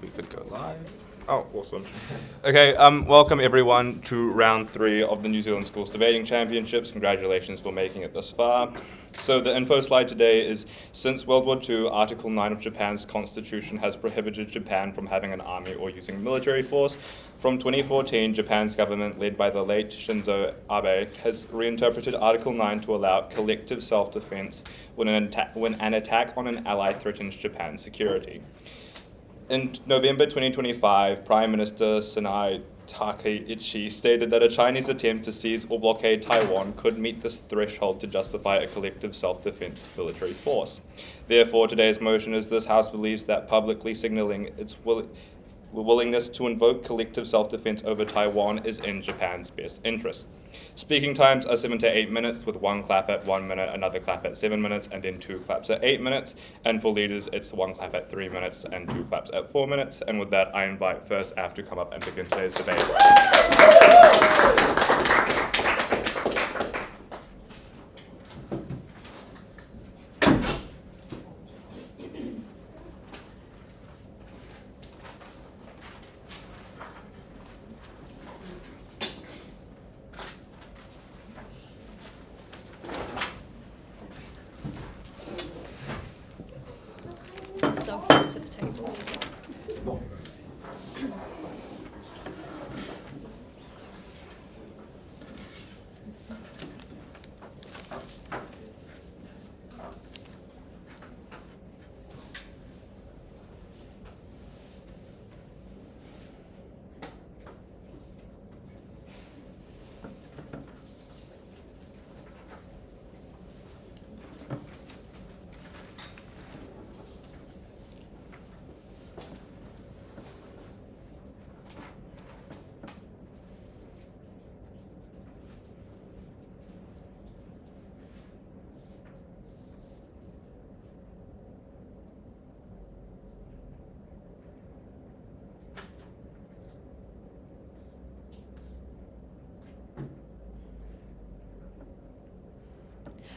we could go live. Oh, awesome. Okay, welcome everyone to round 3 of the New Zealand Schools Debating Championships. Congratulations for making it this far. So the info slide today is, since World War II, Article 9 of Japan's constitution has prohibited Japan from having an army or using military force. From 2014, Japan's government, led by the late Shinzo Abe, has reinterpreted Article 9 to allow collective self-defense when an attack on an ally threatens Japan's security. In November 2025, Prime Minister Sanae Takaichi stated that a Chinese attempt to seize or blockade Taiwan could meet this threshold to justify a collective self-defense military force. Therefore, today's motion is this House believes that publicly signaling its willingness to invoke collective self-defense over Taiwan is in Japan's best interest. Speaking times are 7 to 8 minutes, with 1 clap at 1 minute, another clap at 7 minutes, and then 2 claps at 8 minutes. And for leaders, it's 1 clap at 3 minutes and 2 claps at 4 minutes. And with that, I invite First Av to come up and begin today's debate. So close to the table.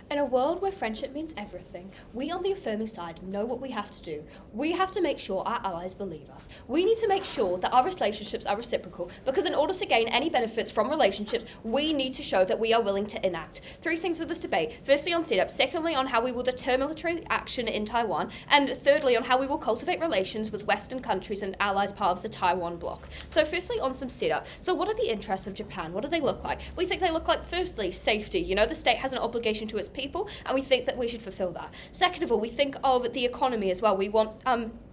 In a world where friendship means everything, we on the affirming side know what we have to do. We have to make sure our allies believe us. We need to make sure that our relationships are reciprocal, because in order to gain any benefits from relationships, we need to show that we are willing to enact. 3 things of this debate. Firstly, on setup. Secondly, on how we will deter military action in Taiwan. And thirdly, on how we will cultivate relations with Western countries and allies part of the Taiwan bloc. So firstly, on some setup. So what are the interests of Japan? What do they look like? We think they look like, firstly, safety. You know, the state has an obligation to its people, and we think that we should fulfill that. Second of all, we think of the economy as well. We want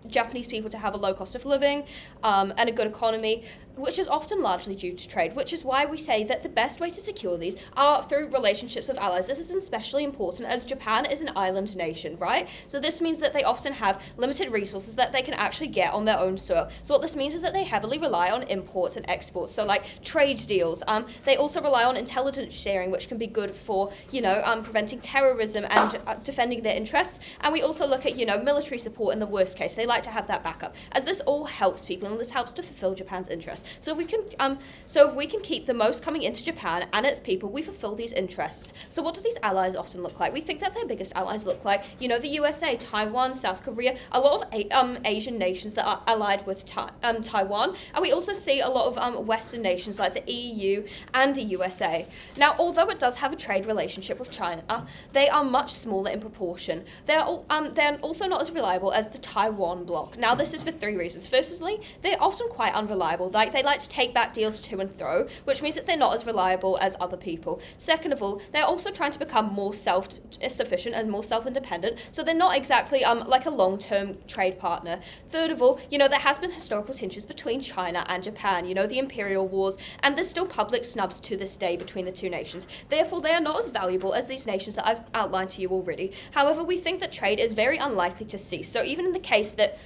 Japanese people to have a low cost of living and a good economy, which is often largely due to trade, which is why we say that the best way to secure these are through relationships with allies. This is especially important as Japan is an island nation, right? So this means that they often have limited resources that they can actually get on their own soil. So what this means is that they heavily rely on imports and exports, so like trade deals. They also rely on intelligence sharing, which can be good for, preventing terrorism and defending their interests. And we also look at, military support in the worst case. They like to have that backup, as this all helps people, and this helps to fulfill Japan's interests. So if we can keep the most coming into Japan and its people, we fulfill these interests. So what do these allies often look like? We think that their biggest allies look like, the USA, Taiwan, South Korea, a lot of Asian nations that are allied with Taiwan, and we also see a lot of Western nations like the EU and the USA. Now, although it does have a trade relationship with China, they are much smaller in proportion. They're also not as reliable as the Taiwan bloc. Now, this is for 3 reasons. Firstly, they're often quite unreliable. They like to take back deals to and fro, which means that they're not as reliable as other people. Second of all, they're also trying to become more self-sufficient and more self-independent, so they're not exactly like a long-term trade partner. Third of all, there has been historical tensions between China and Japan, the imperial wars, and there's still public snubs to this day between the 2 nations. Therefore, they are not as valuable as these nations that I've outlined to you already. However, we think that trade is very unlikely to cease. So even in the case that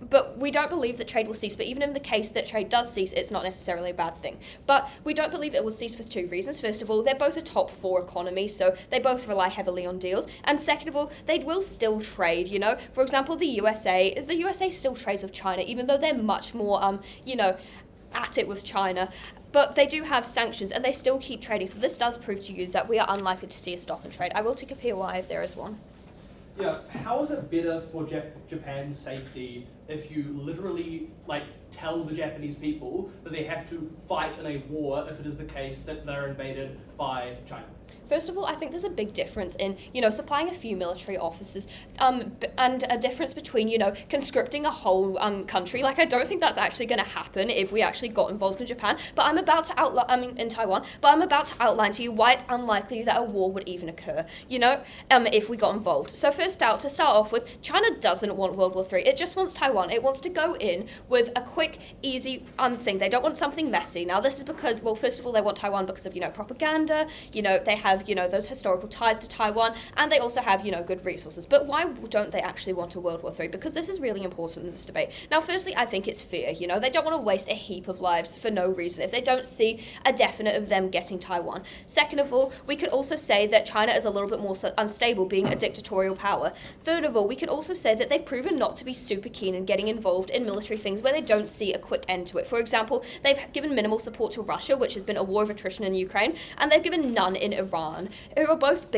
but we don't believe that trade will cease. But even in the case that trade does cease, it's not necessarily a bad thing. But we don't believe it will cease for 2 reasons. First of all, they're both a top 4 economy, so they both rely heavily on deals. And second of all, they will still trade, For example, the USA still trades with China, even though they're much more, at it with China. But they do have sanctions, and they still keep trading. So this does prove to you that we are unlikely to see a stop in trade. I will take a POI if there is one. Yeah, how is it better for Japan's safety if you literally tell the Japanese people that they have to fight in a war if it is the case that they're invaded by China? First of all, I think there's a big difference in, supplying a few military officers, and a difference between, conscripting a whole country. I don't think that's actually going to happen if we actually got involved in Japan. But I'm about to in Taiwan. But I'm about to outline to you why it's unlikely that a war would even occur. If we got involved. So to start off with, China doesn't want World War III. It just wants Taiwan. It wants to go in with a quick, easy thing. They don't want something messy. Now this is because, well, first of all, they want Taiwan because of propaganda. They have those historical ties to Taiwan, and they also have good resources. But why don't they actually want a World War III? Because this is really important in this debate. Now, firstly, I think it's fear. They don't want to waste a heap of lives for no reason if they don't see a definite of them getting Taiwan. Second of all, we could also say that China is a little bit more unstable, being a dictatorial power. Third of all, we could also say that they've proven not to be super keen in getting involved in military things where they don't see a quick end to it. For example, they've given minimal support to Russia, which has been a war of attrition in Ukraine, and they've given none in Iran, who are both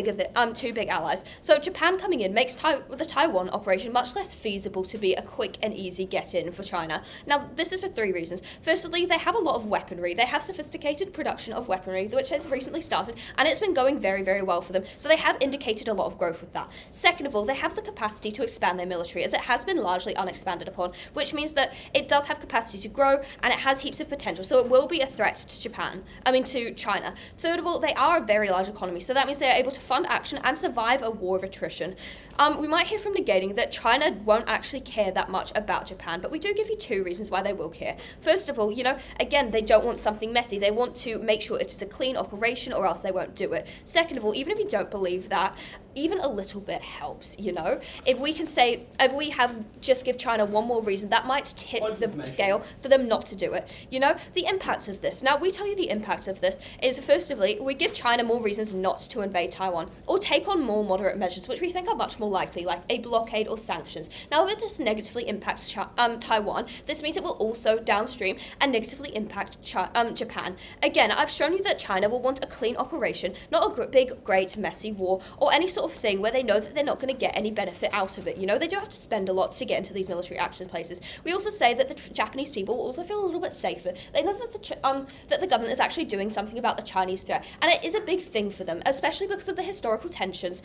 two big allies. So Japan coming in makes the Taiwan operation much less feasible to be a quick and easy get-in for China. Now, this is for three reasons. Firstly, they have a lot of weaponry. They have sophisticated production of weaponry, which they've recently started, and it's been going very, very well for them. So they have indicated a lot of growth with that. Second of all, they have the capacity to expand their military, as it has been largely unexpanded upon, which means that it does have capacity to grow, and it has heaps of potential. So it will be a threat to China. Third of all, they are a very large economy, so that means they are able to fund action and survive a war of attrition. We might hear from negating that China won't actually care that much about Japan, but we do give you two reasons why they will care. First of all, again, they don't want something messy. They want to make sure it is a clean operation, or else they won't do it. Second of all, even if you don't believe that, even a little bit helps, If we just give China one more reason, that might tip the scale for them not to do it. The impacts of this. Now, we tell you the impact of this is, firstly, we give China more reasons not to invade Taiwan, or take on more moderate measures, which we think are much more likely, like a blockade or sanctions. Now, if this negatively impacts Taiwan, this means it will also downstream and negatively impact Japan. Again, I've shown you that China will want a clean operation, not a big, great, messy war, or any sort of thing where they know that they're not going to get any benefit out of it. They do have to spend a lot to get into these military action places. We also say that the Japanese people will also feel a little bit safer. They know that the government is actually doing something about the Chinese threat, and it is a big thing for them, especially because of the historical tensions.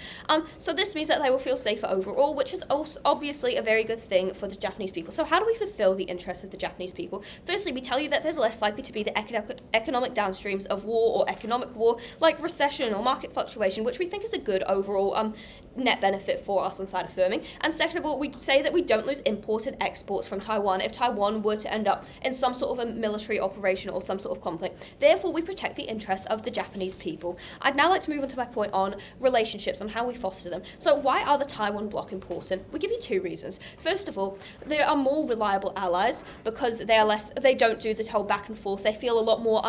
So this means that they will feel safer overall, which is also obviously a very good thing for the Japanese people. So how do we fulfill the interests of the Japanese people? Firstly, we tell you that there's less likely to be the economic downstreams of war or economic war, like recession or market fluctuation, which we think is a good overall net benefit for us on side affirming. And second of all, we say that we don't lose imports and exports from Taiwan if Taiwan were to end up in some sort of a military operation or some sort of conflict. Therefore, we protect the interests of the Japanese people. I'd now like to move on to my point on relationships, on how we foster them. So why are the Taiwan bloc important? We give you two reasons. First of all, they are more reliable allies because they don't do the whole back and forth. They feel a lot more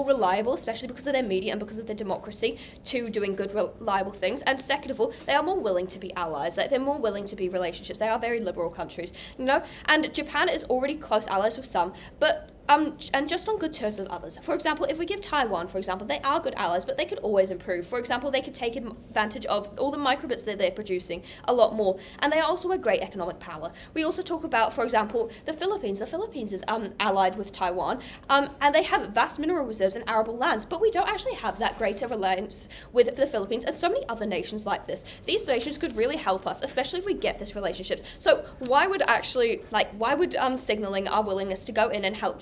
reliable, especially because of their media and because of their democracy, to doing good, reliable things. And second of all, they are more willing to be allies. They're more willing to be relationships. They are very liberal countries, And Japan is already close allies with some, but and just on good terms with others. For example, if we give Taiwan, they are good allies, but they could always improve. For example, they could take advantage of all the microbits that they're producing a lot more, and they are also a great economic power. We also talk about, for example, the Philippines. The Philippines is allied with Taiwan, and they have vast mineral reserves and arable lands, but we don't actually have that greater reliance with the Philippines and so many other nations like this. These nations could really help us, especially if we get this relationships. So why would signaling our willingness to go in and help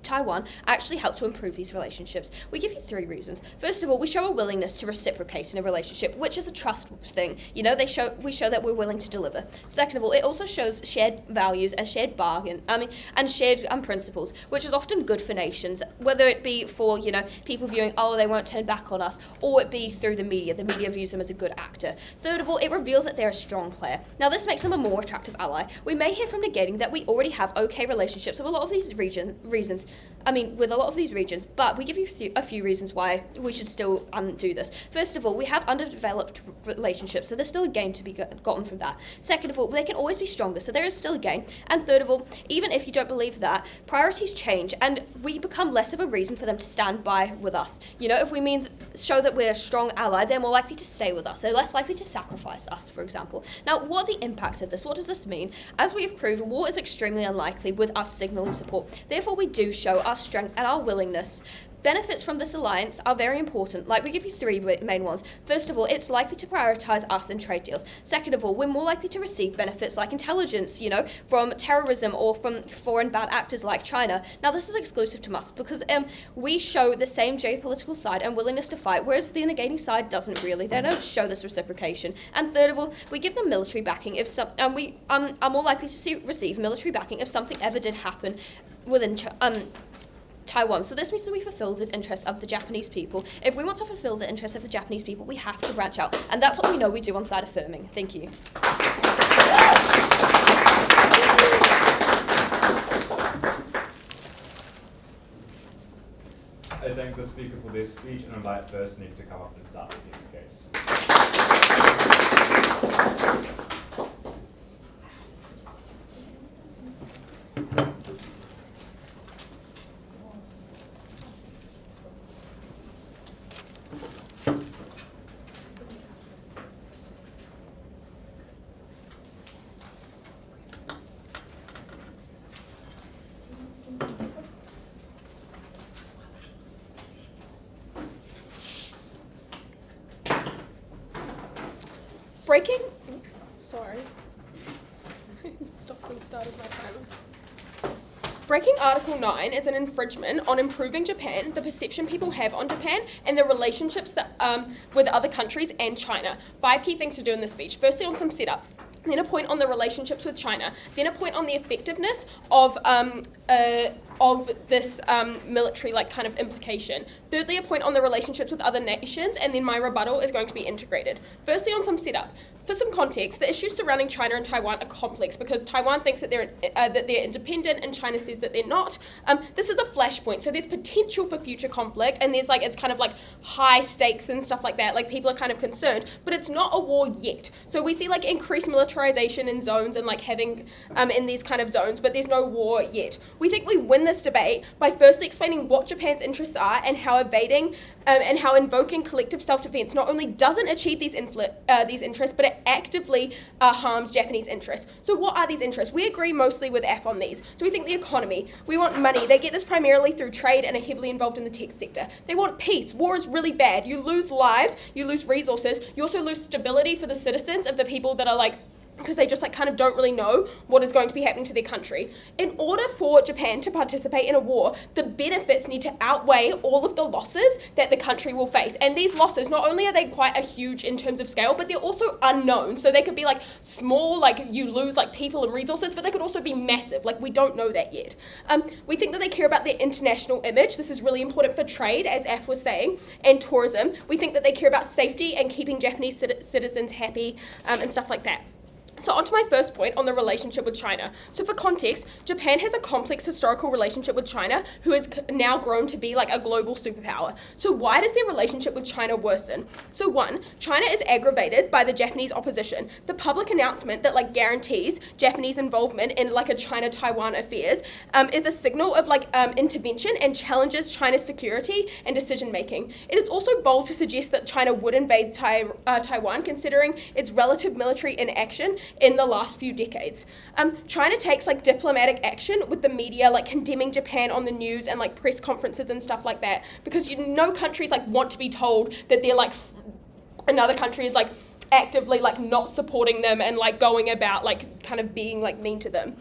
Taiwan actually help to improve these relationships? We give you three reasons. First of all, we show a willingness to reciprocate in a relationship, which is a trust thing. We show that we're willing to deliver. Second of all, it also shows shared values and shared principles, which is often good for nations, whether it be for people viewing, they won't turn back on us, or it be through the media. The media views them as a good actor. Third of all, it reveals that they're a strong player. Now, this makes them a more attractive ally. We may hear from negating that we already have okay relationships with a lot of these reasons. I mean, with a lot of these regions, but we give you a few reasons why we should still do this. First of all, we have underdeveloped relationships, so there's still a gain to be gotten from that. Second of all, they can always be stronger, so there is still a gain. And third of all, even if you don't believe that, priorities change, and we become less of a reason for them to stand by with us. You know, if we show that we're a strong ally, they're more likely to stay with us. They're less likely to sacrifice us, for example. Now, what are the impacts of this? What does this mean? As we have proved, war is extremely unlikely with us signalling support. Therefore, we do show our strength and our willingness. Benefits from this alliance are very important. Like, we give you three main ones. First of all, it's likely to prioritize us in trade deals. Second of all, we're more likely to receive benefits like intelligence, you know, from terrorism or from foreign bad actors like China. Now, this is exclusive to us because we show the same geopolitical side and willingness to fight, whereas the negating side doesn't really. They don't show this reciprocation. And third of all, we give them military backing if we are more likely to receive military backing if something ever did happen within Taiwan. So this means that we fulfill the interests of the Japanese people. If we want to fulfill the interests of the Japanese people, we have to branch out. And that's what we know we do on Side Affirming. Thank you. I thank the speaker for their speech and invite first Nick to come up and start with his case. Breaking Article 9 is an infringement on improving Japan, the perception people have on Japan, and the relationships that with other countries and China. 5 key things to do in this speech. Firstly, on some setup. Then a point on the relationships with China. Then a point on the effectiveness of this military kind of implication. Thirdly, a point on the relationships with other nations, and then my rebuttal is going to be integrated. Firstly, on some setup. For some context, the issues surrounding China and Taiwan are complex because Taiwan thinks that they're independent and China says that they're not. This is a flashpoint, so there's potential for future conflict, and there's it's kind of high stakes and stuff like that. People are kind of concerned, but it's not a war yet. So we see increased militarization in zones and having in these kind of zones, but there's no war yet. We think we win this debate by firstly explaining what Japan's interests are and how invoking collective self-defense not only doesn't achieve these interests, but it actively harms Japanese interests. So what are these interests? We agree mostly with F on these. So we think the economy. We want money. They get this primarily through trade and are heavily involved in the tech sector. They want peace. War is really bad. You lose lives, you lose resources, you also lose stability for the citizens of the people that are because they just kind of don't really know what is going to be happening to their country. In order for Japan to participate in a war, the benefits need to outweigh all of the losses that the country will face. And these losses, not only are they quite a huge in terms of scale, but they're also unknown. So they could be small, you lose people and resources, but they could also be massive. We don't know that yet. We think that they care about their international image. This is really important for trade, as Af was saying, and tourism. We think that they care about safety and keeping Japanese citizens happy and stuff like that. So on to my first point on the relationship with China. So for context, Japan has a complex historical relationship with China, who has now grown to be a global superpower. So why does their relationship with China worsen? So one, China is aggravated by the Japanese opposition. The public announcement that guarantees Japanese involvement in a China-Taiwan affairs is a signal of intervention and challenges China's security and decision making. It is also bold to suggest that China would invade Taiwan, considering its relative military inaction in the last few decades. China takes diplomatic action with the media, condemning Japan on the news and press conferences and stuff like that, because countries want to be told that they're another country is actively not supporting them and going about kind of being mean to them.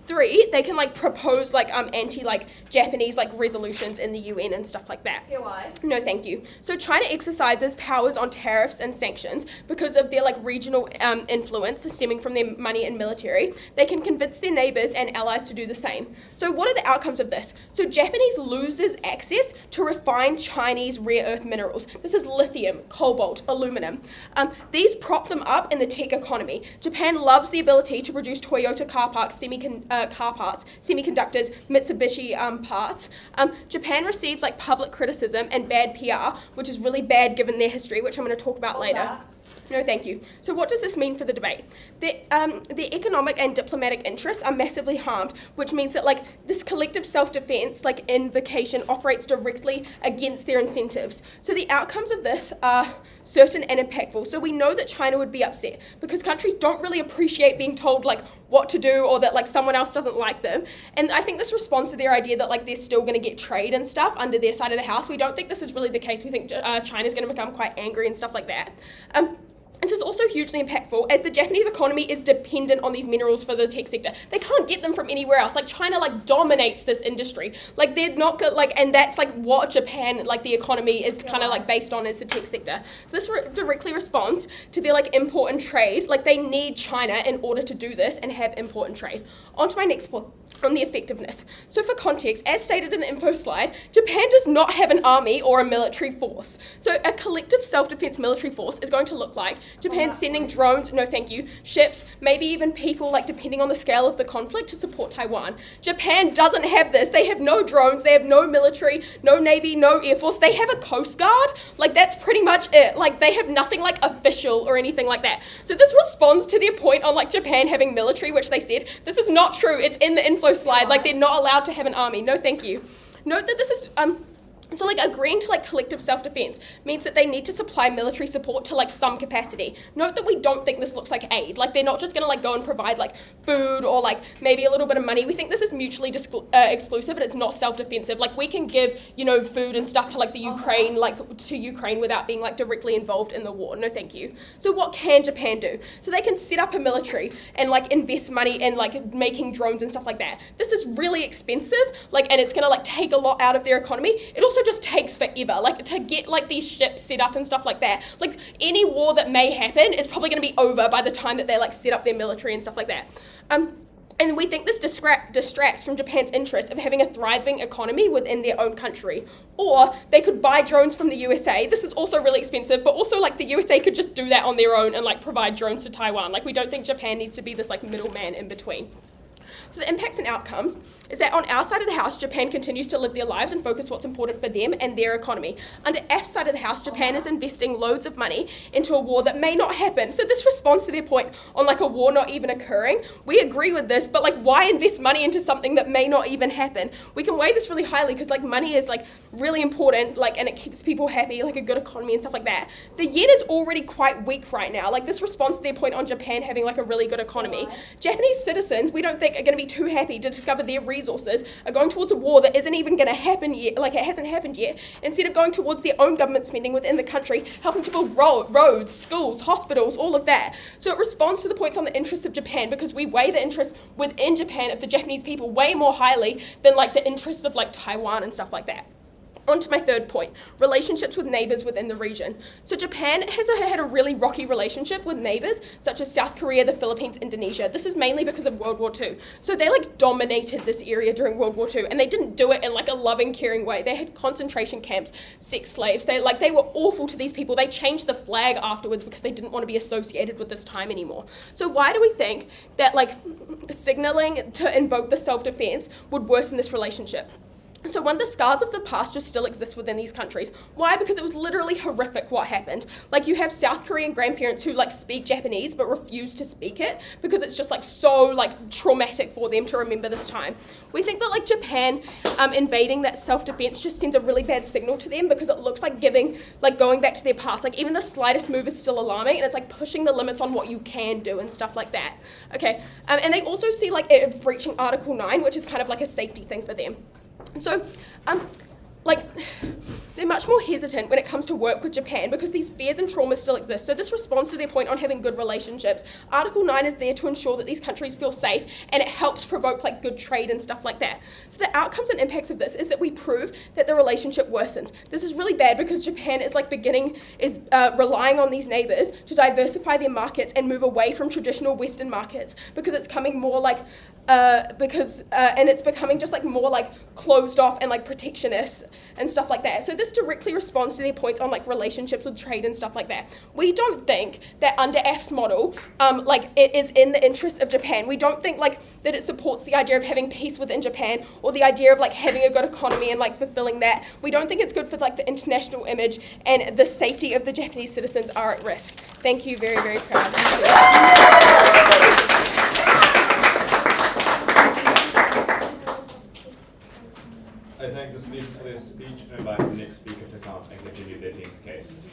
3, they can propose anti-Japanese resolutions in the UN and stuff like that. Why? No, thank you. So China exercises powers on tariffs and sanctions because of their regional influence stemming from their money and military. They can convince their neighbors and allies to do the same. So what are the outcomes of this? So Japanese loses access to refined Chinese rare earth minerals. This is lithium, cobalt, aluminum. These prop them up in the tech economy. Japan loves the ability to produce Toyota car parks, car parts, semiconductors, Mitsubishi parts. Japan receives like public criticism and bad PR, which is really bad given their history, which I'm going to talk about later. No, thank you. So what does this mean for the debate? Their economic and diplomatic interests are massively harmed, which means that like this collective self-defense, like invocation, operates directly against their incentives. So the outcomes of this are certain and impactful. So we know that China would be upset because countries don't really appreciate being told like what to do or that like someone else doesn't like them. And I think this responds to their idea that like they're still going to get trade and stuff under their side of the house. We don't think this is really the case. We think China's going to become quite angry and stuff like that. This is also hugely impactful as the Japanese economy is dependent on these minerals for the tech sector. They can't get them from anywhere else. Like China like dominates this industry. Like they're not good, like, and that's like what Japan, like the economy is kind of like based on is the tech sector. So this directly responds to their like import and trade. Like they need China in order to do this and have import and trade. On to my next point on the effectiveness. So for context, as stated in the info slide, Japan does not have an army or a military force. So a collective self-defense military force is going to look like Japan sending drones, no thank you, ships, maybe even people, like depending on the scale of the conflict, to support Taiwan. Japan doesn't have this. They have no drones, they have no military, no navy, no air force. They have a coast guard. Like that's pretty much it. Like they have nothing like official or anything like that. So this responds to their point on like Japan having military, which they said, this is not true. It's in the info slide. Like they're not allowed to have an army. No thank you. Note that this is so like agreeing to like collective self-defense means that they need to supply military support to like some capacity. Note that we don't think this looks like aid. Like they're not just going to like go and provide like food or like maybe a little bit of money. We think this is mutually exclusive and it's not self-defensive. Like we can give, you know, food and stuff to like the Ukraine, like to Ukraine without being like directly involved in the war. No thank you. So what can Japan do? So they can set up a military and like invest money in like making drones and stuff like that. This is really expensive, like, and it's going to like take a lot out of their economy. It also just takes forever, like to get like these ships set up and stuff like that. Like any war that may happen is probably going to be over by the time that they like set up their military and stuff like that. And we think this distracts from Japan's interest of having a thriving economy within their own country. Or they could buy drones from the USA. This is also really expensive, but also like the USA could just do that on their own and like provide drones to Taiwan. Like we don't think Japan needs to be this like middleman in between. So the impacts and outcomes is that on our side of the house, Japan continues to live their lives and focus what's important for them and their economy. Under F's side of the house, Japan is investing loads of money into a war that may not happen. So this responds to their point on like a war not even occurring. We agree with this, but like why invest money into something that may not even happen? We can weigh this really highly because like money is like really important, like, and it keeps people happy, like a good economy and stuff like that. The yen is already quite weak right now. Like this responds to their point on Japan having like a really good economy. Japanese citizens, we don't think are going to be too happy to discover their resources are going towards a war that isn't even going to happen yet, like it hasn't happened yet, instead of going towards their own government spending within the country, helping to build roads, schools, hospitals, all of that. So it responds to the points on the interests of Japan because we weigh the interests within Japan of the Japanese people way more highly than like the interests of like Taiwan and stuff like that. On to my third point, relationships with neighbours within the region. So Japan has had a really rocky relationship with neighbours such as South Korea, the Philippines, Indonesia. This is mainly because of World War II. So they like dominated this area during World War II and they didn't do it in like a loving, caring way. They had concentration camps, sex slaves. They were awful to these people. They changed the flag afterwards because they didn't want to be associated with this time anymore. So why do we think that like signalling to invoke the self-defense would worsen this relationship? So one, the scars of the past just still exist within these countries. Why? Because it was literally horrific what happened. Like you have South Korean grandparents who like speak Japanese but refuse to speak it because it's just like so like traumatic for them to remember this time. We think that like Japan invading that self-defense just sends a really bad signal to them because it looks like going back to their past. Like even the slightest move is still alarming and it's like pushing the limits on what you can do and stuff like that. Okay, and they also see like it breaching Article 9, which is kind of like a safety thing for them. So, they're much more hesitant when it comes to work with Japan because these fears and traumas still exist. So this responds to their point on having good relationships. Article 9 is there to ensure that these countries feel safe and it helps provoke like good trade and stuff like that. So the outcomes and impacts of this is that we prove that the relationship worsens. This is really bad because Japan is relying on these neighbours to diversify their markets and move away from traditional Western markets because it's coming more like and it's becoming just like more like closed off and like protectionist and stuff like that. So this this directly responds to their points on like relationships with trade and stuff like that. We don't think that under AF's model, like it is in the interest of Japan. We don't think like that it supports the idea of having peace within Japan or the idea of like having a good economy and like fulfilling that. We don't think it's good for like the international image, and the safety of the Japanese citizens are at risk. Thank you, very, very proud. I thank the speaker for their speech and invite the next speaker to come and continue their team's case.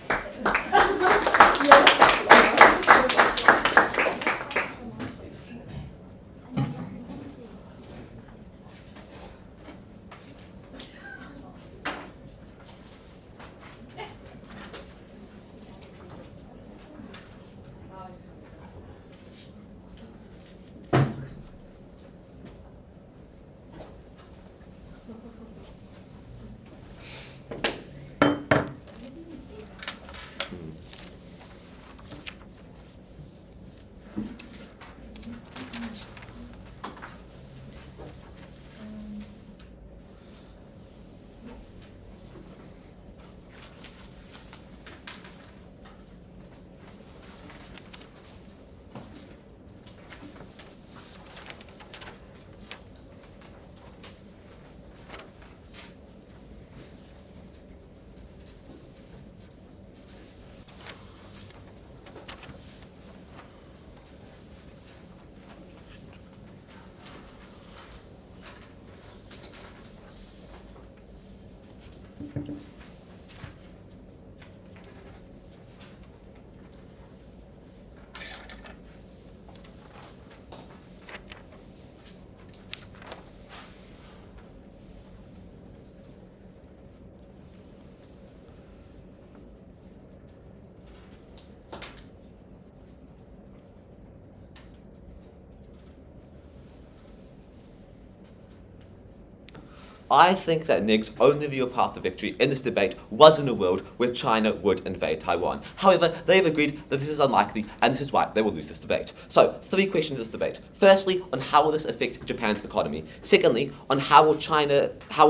I think that NIG's only real path to victory in this debate was in a world where China would invade Taiwan. However, they have agreed that this is unlikely, and this is why they will lose this debate. So, 3 questions in this debate. Firstly, on how will this affect Japan's economy? Secondly, on how will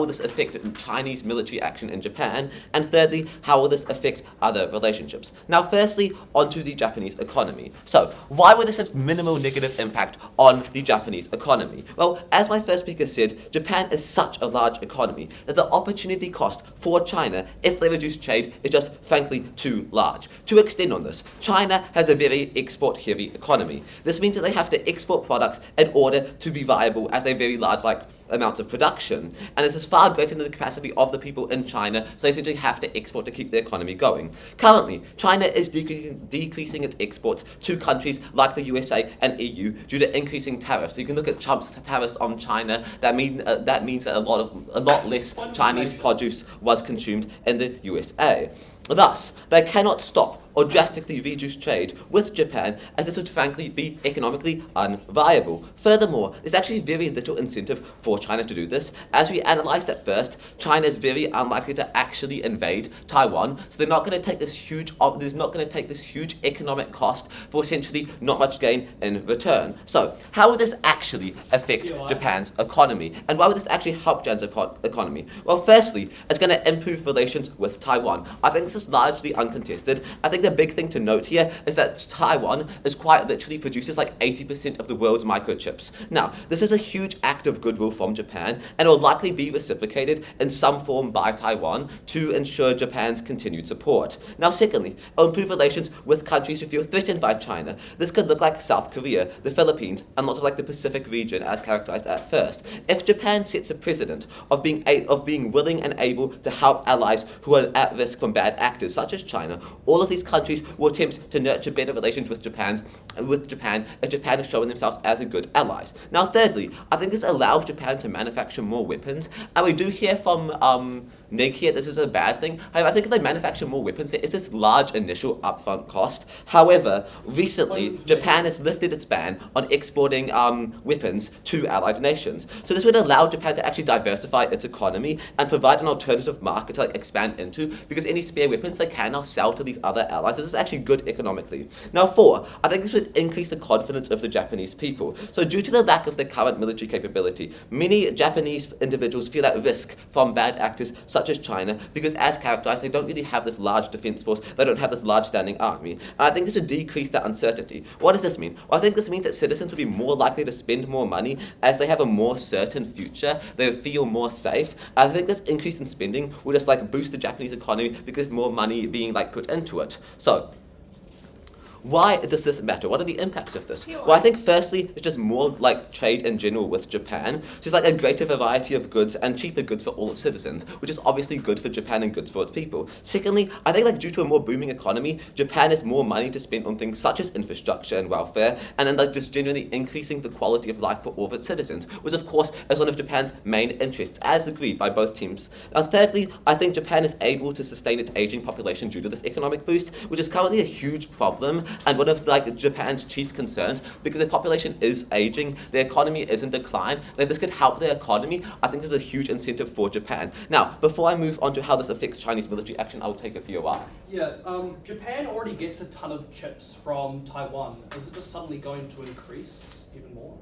this affect Chinese military action in Japan? And thirdly, how will this affect other relationships? Now, firstly, onto the Japanese economy. So, why would this have minimal negative impact on the Japanese economy? Well, as my first speaker said, Japan is such a large economy that the opportunity cost for China if they reduce trade is just frankly too large. To extend on this, China has a very export-heavy economy. This means that they have to export products in order to be viable as a very large amounts of production, and this is far greater than the capacity of the people in China, so they essentially have to export to keep the economy going. Currently, China is decreasing its exports to countries like the USA and EU due to increasing tariffs. So you can look at Trump's tariffs on China. That means that a lot less Chinese produce was consumed in the USA. Thus, they cannot stop or drastically reduce trade with Japan, as this would frankly be economically unviable. Furthermore, there's actually very little incentive for China to do this. As we analysed at first, China is very unlikely to actually invade Taiwan, so they're not going to take this huge economic cost for essentially not much gain in return. So, how will this actually affect Japan's economy? And why would this actually help Japan's economy? Well, firstly, it's going to improve relations with Taiwan. I think this is largely uncontested. I think the big thing to note here is that Taiwan is quite literally produces like 80% of the world's microchips. Now, this is a huge act of goodwill from Japan, and it will likely be reciprocated in some form by Taiwan to ensure Japan's continued support. Now, secondly, it will improve relations with countries who feel threatened by China. This could look like South Korea, the Philippines, and lots of like the Pacific region as characterized at first. If Japan sets a precedent of being willing and able to help allies who are at risk from bad actors such as China, all of these countries will attempt to nurture better relations with Japan as Japan has shown themselves as a good allies. Now, thirdly, I think this allows Japan to manufacture more weapons, and we do hear from Nig here this is a bad thing. However, I think if they manufacture more weapons, there is this large initial upfront cost. However, recently, Japan has lifted its ban on exporting weapons to allied nations. So this would allow Japan to actually diversify its economy and provide an alternative market to expand into, because any spare weapons they can now sell to these other allies. This is actually good economically. Now, 4, I think this would increase the confidence of the Japanese people. So due to the lack of their current military capability, many Japanese individuals feel at risk from bad actors such as China, because as characterized, they don't really have this large defense force, they don't have this large standing army. And I think this would decrease that uncertainty. What does this mean? Well, I think this means that citizens will be more likely to spend more money as they have a more certain future, they feel more safe. I think this increase in spending will just boost the Japanese economy because more money being put into it. So, why does this matter? What are the impacts of this? Well, I think firstly, it's just more trade in general with Japan. Just a greater variety of goods and cheaper goods for all its citizens, which is obviously good for Japan and good for its people. Secondly, I think due to a more booming economy, Japan has more money to spend on things such as infrastructure and welfare, and then just generally increasing the quality of life for all of its citizens, which of course is one of Japan's main interests, as agreed by both teams. Now, thirdly, I think Japan is able to sustain its aging population due to this economic boost, which is currently a huge problem and one of Japan's chief concerns, because their population is aging, their economy is in decline, and if this could help their economy, I think this is a huge incentive for Japan. Now, before I move on to how this affects Chinese military action, I will take a POI. Yeah, Japan already gets a ton of chips from Taiwan. Is it just suddenly going to increase even more?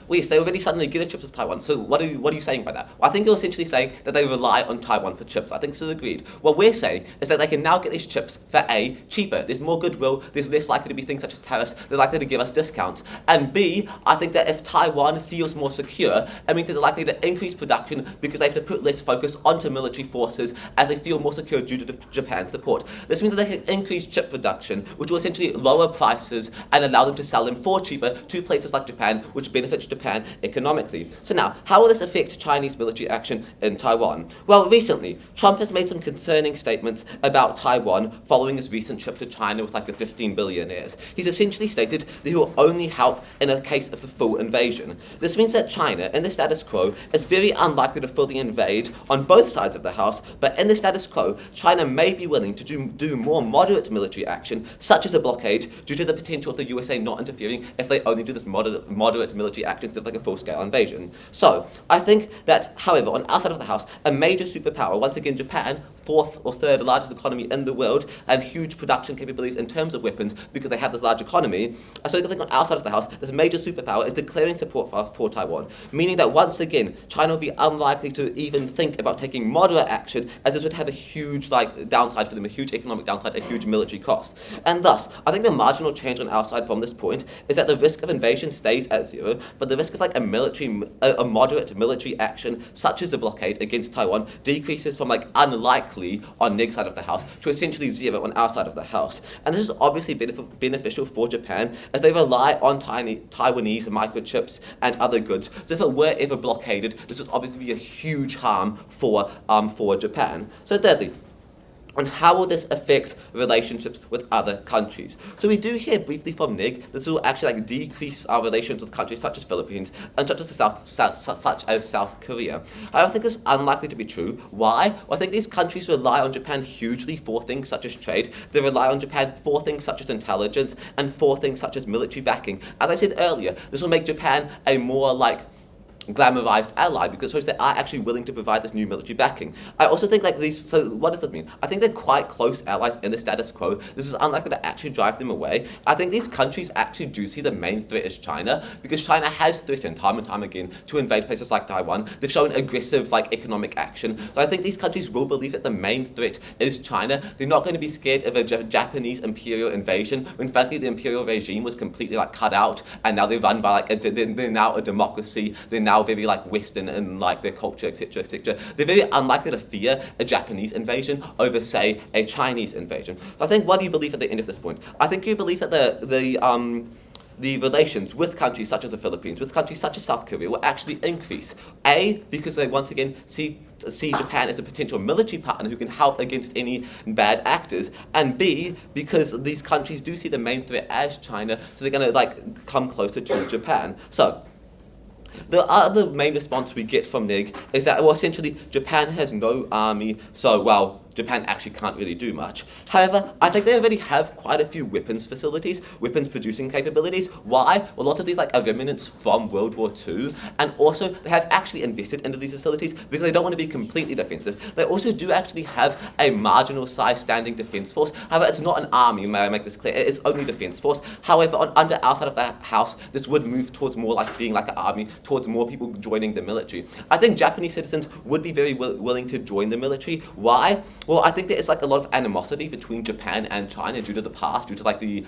Well, yes, they already suddenly get a chips of Taiwan. So what are you saying by that? Well, I think you're essentially saying that they rely on Taiwan for chips. I think this is agreed. What we're saying is that they can now get these chips for A, cheaper. There's more goodwill. There's less likely to be things such as tariffs. They're likely to give us discounts. And B, I think that if Taiwan feels more secure, it means that they're likely to increase production because they have to put less focus onto military forces as they feel more secure due to Japan's support. This means that they can increase chip production, which will essentially lower prices and allow them to sell them for cheaper to places like Japan, which benefits Japan economically. So now, how will this affect Chinese military action in Taiwan? Well, recently, Trump has made some concerning statements about Taiwan following his recent trip to China with the 15 billionaires. He's essentially stated that he will only help in a case of the full invasion. This means that China, in the status quo, is very unlikely to fully invade on both sides of the house, but in the status quo, China may be willing to do more moderate military action, such as a blockade, due to the potential of the USA not interfering if they only do this moderate military action instead of a full-scale invasion. So, I think that, however, on our side of the house, a major superpower, once again Japan, fourth or third largest economy in the world, and huge production capabilities in terms of weapons because they have this large economy. So I think on our side of the house, this major superpower is declaring support for Taiwan, meaning that once again, China will be unlikely to even think about taking moderate action, as this would have a huge downside for them, a huge economic downside, a huge military cost. And thus, I think the marginal change on our side from this point is that the risk of invasion stays at zero, but the risk of a moderate military action, such as a blockade against Taiwan, decreases from unlikely on Neg's side of the house to essentially zero on our side of the house. And this is obviously beneficial for Japan, as they rely on Taiwanese microchips and other goods. So if it were ever blockaded, this would obviously be a huge harm for Japan. So thirdly, on how will this affect relationships with other countries? So we do hear briefly from Nig, this will actually decrease our relations with countries such as Philippines and such as South Korea. I don't think it's unlikely to be true. Why? Well, I think these countries rely on Japan hugely for things such as trade. They rely on Japan for things such as intelligence and for things such as military backing. As I said earlier, this will make Japan a more glamorized ally because they are actually willing to provide this new military backing. I also think so what does this mean? I think they're quite close allies in the status quo. This is unlikely to actually drive them away. I think these countries actually do see the main threat as China, because China has threatened time and time again to invade places like Taiwan. They've shown aggressive economic action. So I think these countries will believe that the main threat is China. They're not going to be scared of a Japanese imperial invasion when frankly the imperial regime was completely cut out, and now they run by they're now a democracy. They're now very Western in their culture, etc., etc. They're very unlikely to fear a Japanese invasion over, say, a Chinese invasion. So I think, what do you believe at the end of this point? I think you believe that the relations with countries such as the Philippines, with countries such as South Korea, will actually increase. A, because they once again see Japan as a potential military partner who can help against any bad actors, and B, because these countries do see the main threat as China, so they're going to come closer to Japan. So the other main response we get from Nig is that, essentially, Japan has no army, so, Japan actually can't really do much. However, I think they already have quite a few weapons facilities, weapons producing capabilities. Why? Well, a lot of these are remnants from World War II, and also they have actually invested into these facilities because they don't want to be completely defensive. They also do actually have a marginal size standing defense force. However, it's not an army, may I make this clear, it is only defense force. However, under our side of the house, this would move towards more like being like an army, towards more people joining the military. I think Japanese citizens would be very willing to join the military. Why? Well, I think there is a lot of animosity between Japan and China due to the past, due to the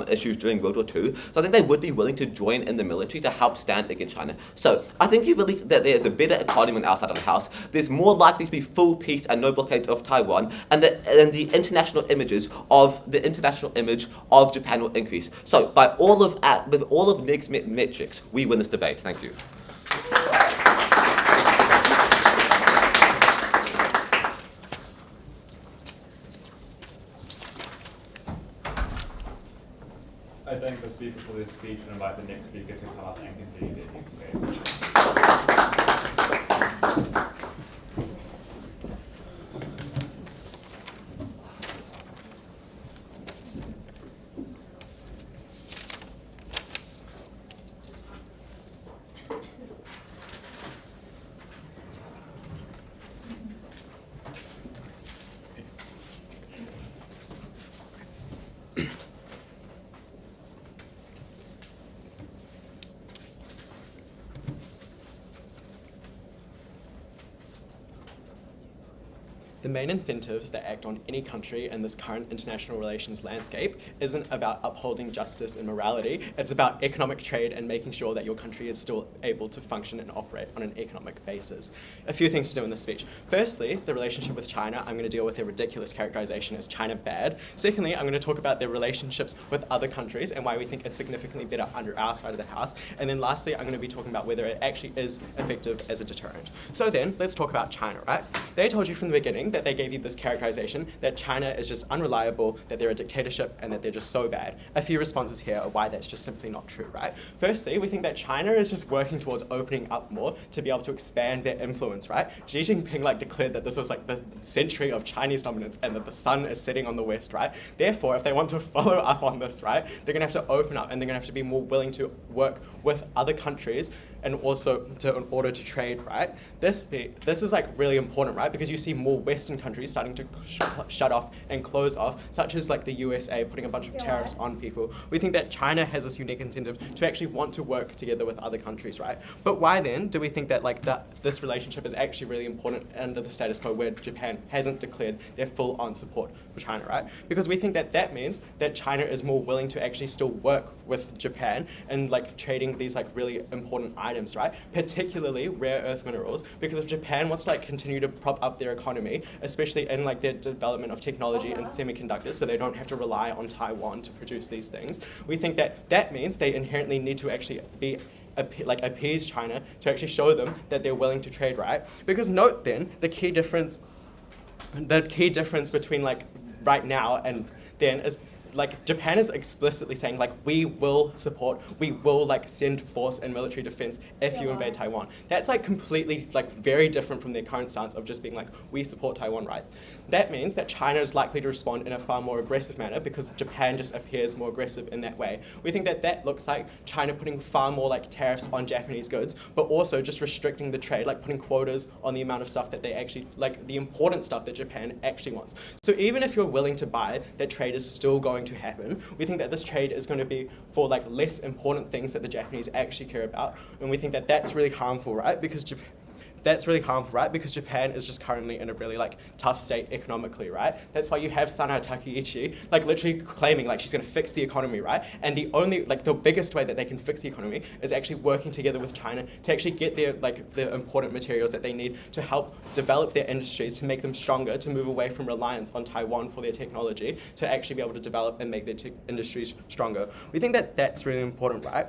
issues during World War II. So I think they would be willing to join in the military to help stand against China. So I think you believe that there is a better economy on our side of the house. There's more likely to be full peace and no blockades of Taiwan, and the international image of Japan will increase. So with all of Nick's metrics, we win this debate. Thank you. I thank the speaker for this speech and invite the next speaker to come up and continue their next case. The main incentives that act on any country in this current international relations landscape isn't about upholding justice and morality, it's about economic trade and making sure that your country is still able to function and operate on an economic basis. A few things to do in this speech. Firstly, the relationship with China. I'm going to deal with their ridiculous characterization as China bad. Secondly, I'm going to talk about their relationships with other countries and why we think it's significantly better under our side of the house. And then lastly, I'm going to be talking about whether it actually is effective as a deterrent. So then, let's talk about China, right? They told you from the beginning that they gave you this characterization that China is just unreliable, that they're a dictatorship, and that they're just so bad. A few responses here are why that's just simply not true, right? Firstly, we think that China is just working towards opening up more to be able to expand their influence, right? Xi Jinping declared that this was the century of Chinese dominance and that the sun is setting on the west, right? Therefore, if they want to follow up on this, right, they're gonna have to open up and they're gonna have to be more willing to work with other countries and also in order to trade, right? This is really important, right? Because you see more Western countries starting to shut off and close off, such as the USA putting a bunch of tariffs on people. We think that China has this unique incentive to actually want to work together with other countries, right? But why then do we think that this relationship is actually really important under the status quo where Japan hasn't declared their full-on support for China, right? Because we think that that means that China is more willing to actually still work with Japan and trading these really important items, right? Particularly rare earth minerals, because if Japan wants to continue to prop up their economy, especially in their development of technology and semiconductors, so they don't have to rely on Taiwan to produce these things, we think that that means they inherently need to actually appease China to actually show them that they're willing to trade, right? Because note then, the key difference between right now and then is Japan is explicitly saying we will support, we will send force and military defense if you invade Taiwan. That's completely very different from their current stance of just being we support Taiwan, right? That means that China is likely to respond in a far more aggressive manner because Japan just appears more aggressive in that way. We think that that looks like China putting far more tariffs on Japanese goods, but also just restricting the trade, putting quotas on the amount of stuff that they actually, the important stuff that Japan actually wants. So even if you're willing to buy that trade is still going to happen, we think that this trade is going to be for less important things that the Japanese actually care about, and we think that that's really harmful, right? Because Japan is just currently in a really tough state economically, right? That's why you have Sanae Takaichi literally claiming she's going to fix the economy, right? And the only the biggest way that they can fix the economy is actually working together with China to actually get their the important materials that they need to help develop their industries, to make them stronger, to move away from reliance on Taiwan for their technology, to actually be able to develop and make their industries stronger. We think that that's really important, right?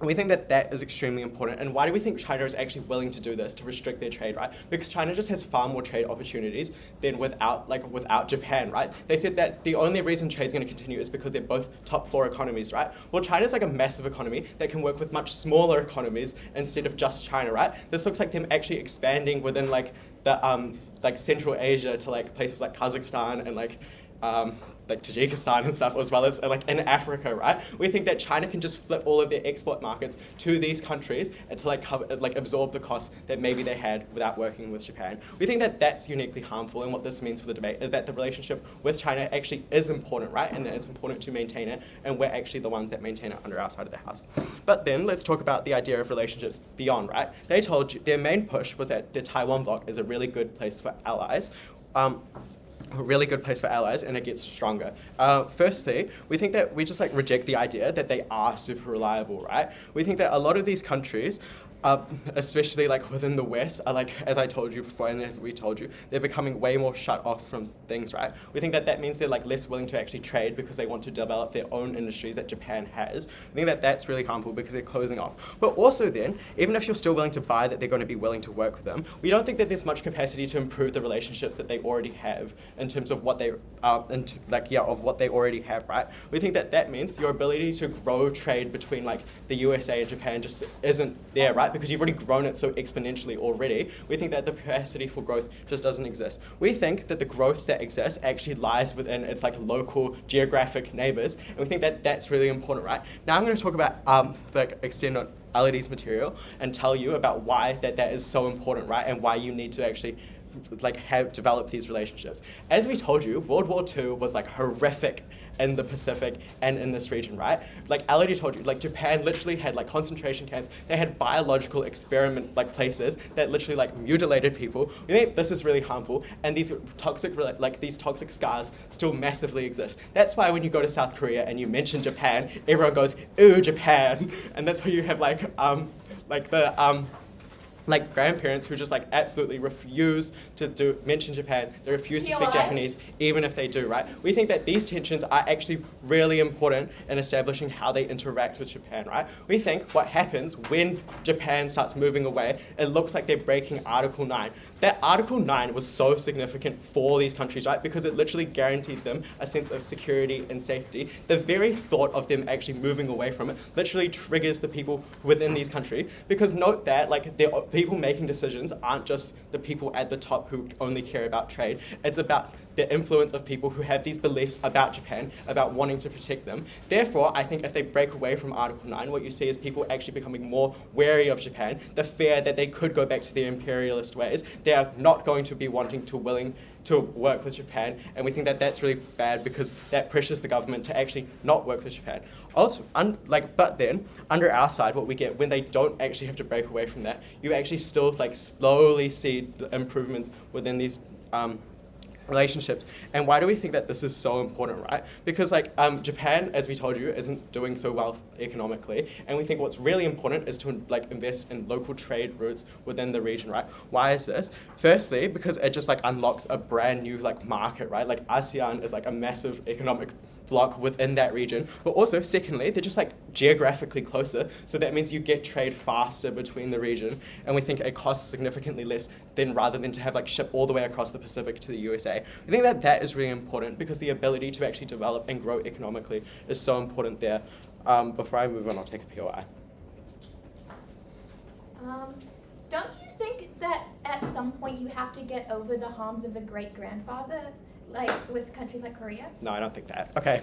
And we think that that is extremely important. And why do we think China is actually willing to do this, to restrict their trade, right? Because China just has far more trade opportunities than without Japan, right? They said that the only reason trade's going to continue is because they're both top 4 economies, right? Well, China's like a massive economy that can work with much smaller economies instead of just China, right? This looks like them actually expanding within like the Central Asia to like places like Kazakhstan and like Tajikistan and stuff, as well as like in Africa, right? We think that China can just flip all of their export markets to these countries and to absorb the costs that maybe they had without working with Japan. We think that that's uniquely harmful, and what this means for the debate is that the relationship with China actually is important, right? And that it's important to maintain it, and we're actually the ones that maintain it under our side of the house. But then let's talk about the idea of relationships beyond, right? They told you their main push was that the Taiwan bloc is a really good place for allies. A really good place for allies, and it gets stronger. Firstly, we think that we just reject the idea that they are super reliable, right? We think that a lot of these countries, especially within the West, are as I told you before, and as we told you, they're becoming way more shut off from things, right? We think that that means they're less willing to actually trade because they want to develop their own industries that Japan has. I think that that's really harmful because they're closing off. But also then, even if you're still willing to buy that they're going to be willing to work with them, we don't think that there's much capacity to improve the relationships that they already have in terms of what they of what they already have, right? We think that that means your ability to grow trade between the USA and Japan just isn't there, right? Because you've already grown it so exponentially already. We think that the capacity for growth just doesn't exist. We think that the growth that exists actually lies within its local geographic neighbors, and we think that that's really important, right? Now I'm going to talk about externalities material and tell you about why that is so important, right? And why you need to actually have developed these relationships. As we told you, World War II was horrific in the Pacific and in this region, right? I already told you, Japan literally had concentration camps. They had biological experiment places that literally mutilated people. We think this is really harmful, and these toxic scars still massively exist. That's why when you go to South Korea and you mention Japan, everyone goes, "Ooh, Japan," and that's why you have grandparents who just absolutely refuse to mention Japan. They refuse to speak Japanese, even if they do, right? We think that these tensions are actually really important in establishing how they interact with Japan, right? We think what happens when Japan starts moving away, it looks like they're breaking Article 9. That Article 9 was so significant for these countries, right? Because it literally guaranteed them a sense of security and safety. The very thought of them actually moving away from it literally triggers the people within these countries. Because note that, people making decisions aren't just the people at the top who only care about trade. It's about the influence of people who have these beliefs about Japan, about wanting to protect them. Therefore, I think if they break away from Article 9, what you see is people actually becoming more wary of Japan, the fear that they could go back to their imperialist ways. They are not going to be willing to work with Japan, and we think that that's really bad because that pressures the government to actually not work with Japan. Also, but then, under our side, what we get when they don't actually have to break away from that, you actually still slowly see improvements within these relationships. And why do we think that this is so important, right? Because Japan, as we told you, isn't doing so well economically, and we think what's really important is to invest in local trade routes within the region, right? Why is this? Firstly, because it just unlocks a brand new market, right? ASEAN is a massive economic bloc within that region, but also secondly, they're just geographically closer, so that means you get trade faster between the region, and we think it costs significantly less rather than to have ship all the way across the Pacific to the USA. I think that that is really important because the ability to actually develop and grow economically is so important there. Before I move on, I'll take a POI. Don't you think that at some point you have to get over the harms of a great-grandfather, with countries like Korea? No, I don't think that. Okay,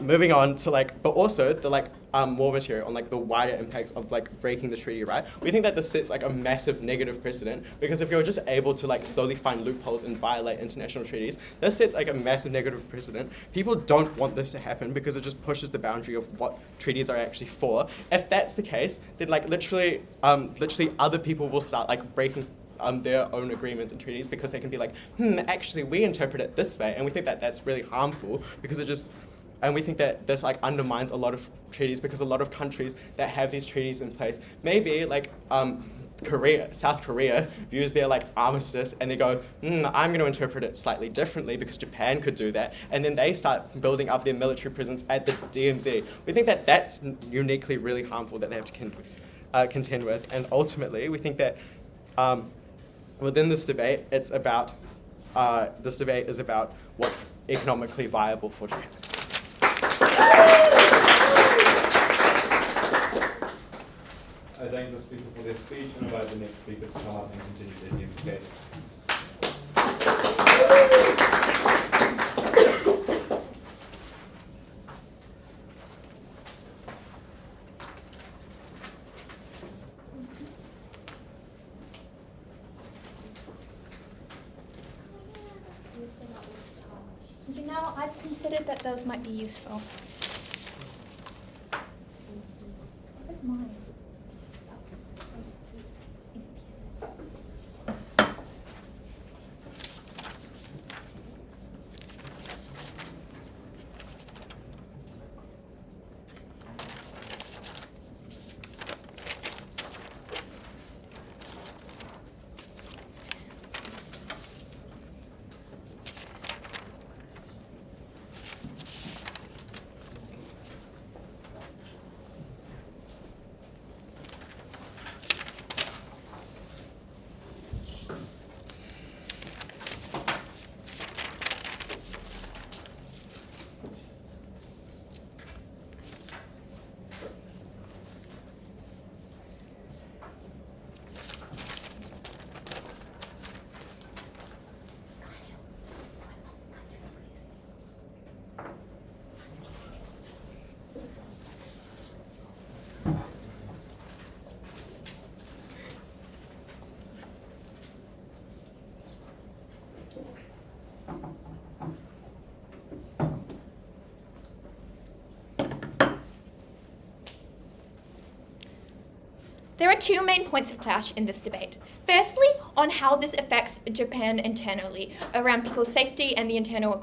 moving on to but also the more material on the wider impacts of breaking the treaty, right? We think that this sets a massive negative precedent because if you're just able to slowly find loopholes and violate international treaties, this sets a massive negative precedent. People don't want this to happen because it just pushes the boundary of what treaties are actually for. If that's the case, then literally other people will start breaking their own agreements and treaties because they can be actually we interpret it this way, and we think that that's really harmful because and we think that this undermines a lot of treaties because a lot of countries that have these treaties in place maybe South Korea views their armistice and they go, I'm going to interpret it slightly differently because Japan could do that, and then they start building up their military presence at the DMZ. We think that that's uniquely really harmful that they have to contend with, and ultimately we think that within this debate, it's about this debate is about what's economically viable for Japan. I thank the speaker for their speech and invite the next speaker to come up and continue their case. You know, I've considered that those might be useful. Where's mine? There are two main points of clash in this debate. Firstly, on how this affects Japan internally, around people's safety and the internal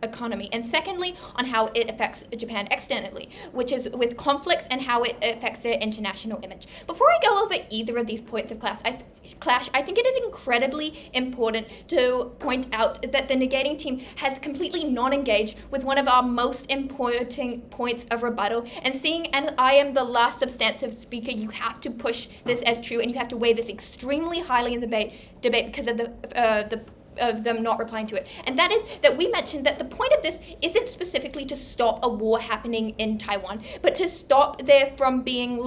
economy. And secondly, on how it affects Japan externally, which is with conflicts and how it affects their international image. Before I go over either of these points of clash, I think it is incredibly important to point out that the negating team has completely non-engaged with one of our most important points of rebuttal. And seeing as I am the last substantive speaker, you have to push this as true, and you have to weigh this extremely highly in the debate because of them not replying to it. And that is that we mentioned that the point of this isn't specifically to stop a war happening in Taiwan, but to stop there from being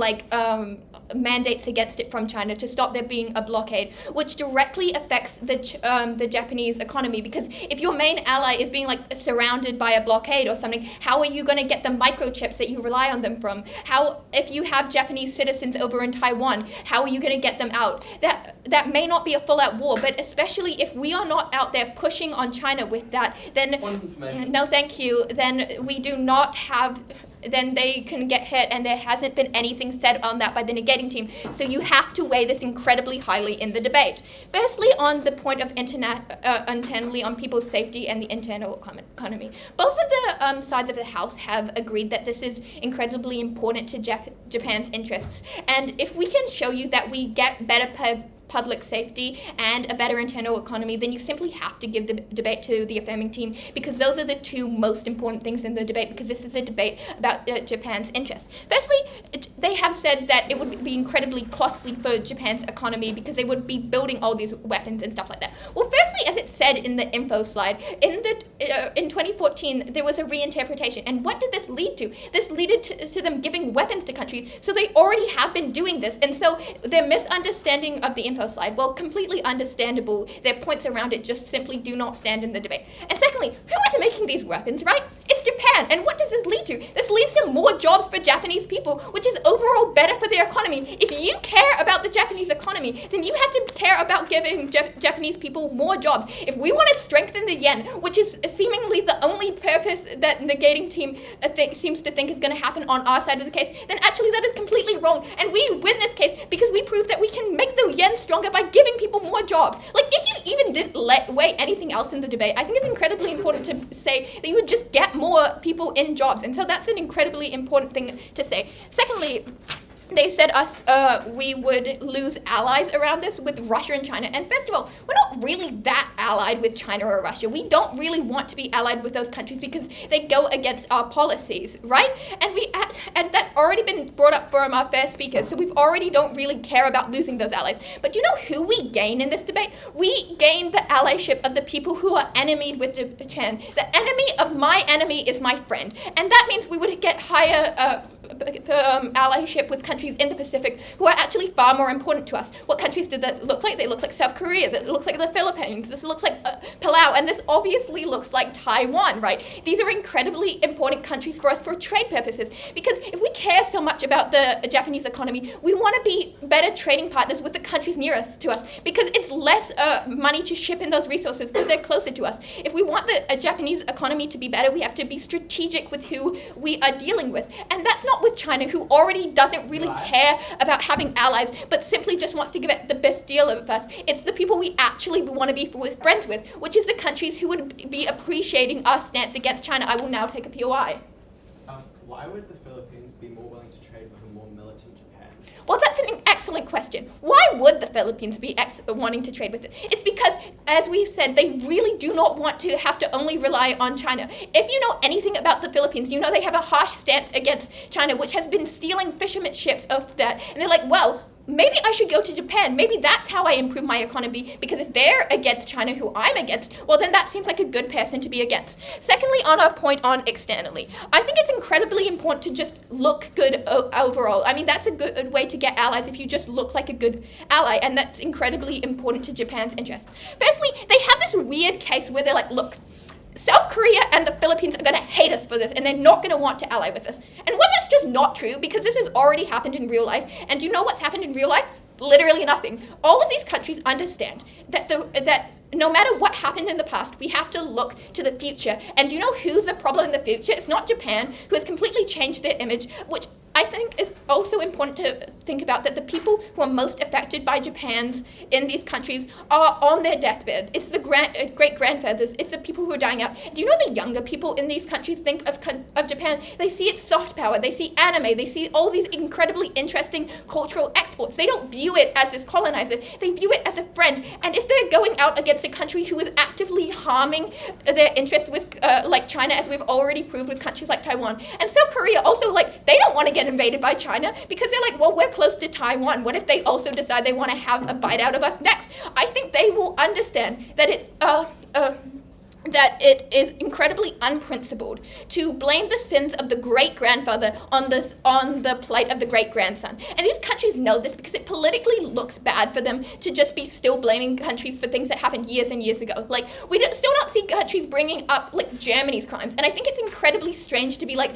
mandates against it from China, to stop there being a blockade, which directly affects the Japanese economy. Because if your main ally is being surrounded by a blockade or something, how are you going to get the microchips that you rely on them from? How, if you have Japanese citizens over in Taiwan, how are you going to get them out? That may not be a full-out war, but especially if we are not out there pushing on China with that, then no thank you, then we do not have, then they can get hit, and there hasn't been anything said on that by the negating team. So you have to weigh this incredibly highly in the debate. Firstly, on the point of internally on people's safety and the internal economy. Both of the sides of the House have agreed that this is incredibly important to Japan's interests. And if we can show you that we get better public safety and a better internal economy, then you simply have to give the debate to the affirming team, because those are the two most important things in the debate, because this is a debate about Japan's interests. Firstly, they have said that it would be incredibly costly for Japan's economy because they would be building all these weapons and stuff like that. Well, firstly, as it said in the info slide, in 2014, there was a reinterpretation. And what did this lead to? This led to them giving weapons to countries. So they already have been doing this. And so their misunderstanding of the info slide, well, completely understandable. Their points around it just simply do not stand in the debate. And secondly, who is making these weapons, right? It's Japan. And what does this lead to? This leads to more jobs for Japanese people, which is overall better for their economy. If you care about the Japanese economy, then you have to care about giving Japanese people more jobs. If we want to strengthen the yen, which is seemingly the only purpose that the negating team seems to think is going to happen on our side of the case, then actually that is completely wrong. And we win this case because we prove that we can make the yen stronger by giving people more jobs. If you even didn't weigh anything else in the debate, I think it's incredibly important to say that you would just get more people in jobs. And so that's an incredibly important thing to say. Secondly, they said we would lose allies around this with Russia and China. And first of all, we're not really that allied with China or Russia. We don't really want to be allied with those countries because they go against our policies, right? And that's already been brought up from our first speakers, so we already don't really care about losing those allies. But do you know who we gain in this debate? We gain the allyship of the people who are enemied with Japan. The enemy of my enemy is my friend. And that means we would get higher allyship with countries in the Pacific who are actually far more important to us. What countries did that look like? They look like South Korea, that looks like the Philippines, this looks like Palau, and this obviously looks like Taiwan, right? These are incredibly important countries for us for trade purposes, because if we care so much about the Japanese economy, we want to be better trading partners with the countries nearest to us, because it's less money to ship in those resources because they're closer to us. If we want the Japanese economy to be better, we have to be strategic with who we are dealing with, and that's not with China, who already doesn't really care about having allies, but simply just wants to give it the best deal of us. It's the people we actually want to be friends with, which is the countries who would be appreciating our stance against China. I will now take a POI. Why would the Philippines be more willing to trade with a more militant Japan? Well, that's an excellent question. Why would the Philippines be wanting to trade with it? It's because, as we've said, they really do not want to have to only rely on China. If you know anything about the Philippines, you know they have a harsh stance against China, which has been stealing fishermen ships of that. And they're like, well, maybe I should go to Japan. Maybe that's how I improve my economy, because if they're against China, who I'm against, well, then that seems like a good person to be against. Secondly, on our point on externally, I think it's incredibly important to just look good overall. I mean, that's a good way to get allies if you just look like a good ally, and that's incredibly important to Japan's interest. Firstly, they have this weird case where they're like, look, South Korea and the Philippines are going to hate us for this, and they're not going to want to ally with us. And well, that's just not true, because this has already happened in real life. And do you know what's happened in real life? Literally nothing. All of these countries understand that no matter what happened in the past, we have to look to the future. And do you know who's the problem in the future? It's not Japan, who has completely changed their image, which I think is also important to think about, that the people who are most affected by Japan's in these countries are on their deathbed. It's the great-grandfathers. It's the people who are dying out. Do you know the younger people in these countries think of Japan? They see its soft power. They see anime. They see all these incredibly interesting cultural exports. They don't view it as this colonizer. They view it as a friend. And if they're going out against a country who is actively harming their interest with, like China, as we've already proved with countries like Taiwan, and South Korea also, like, they don't want to get invaded by China, because they're like, well, we're close to Taiwan. What if they also decide they want to have a bite out of us next? I think they will understand that it's that it is incredibly unprincipled to blame the sins of the great-grandfather on the plight of the great-grandson. And these countries know this, because it politically looks bad for them to just be still blaming countries for things that happened years and years ago. Like, we still don't see countries bringing up, like, Germany's crimes. And I think it's incredibly strange to be like,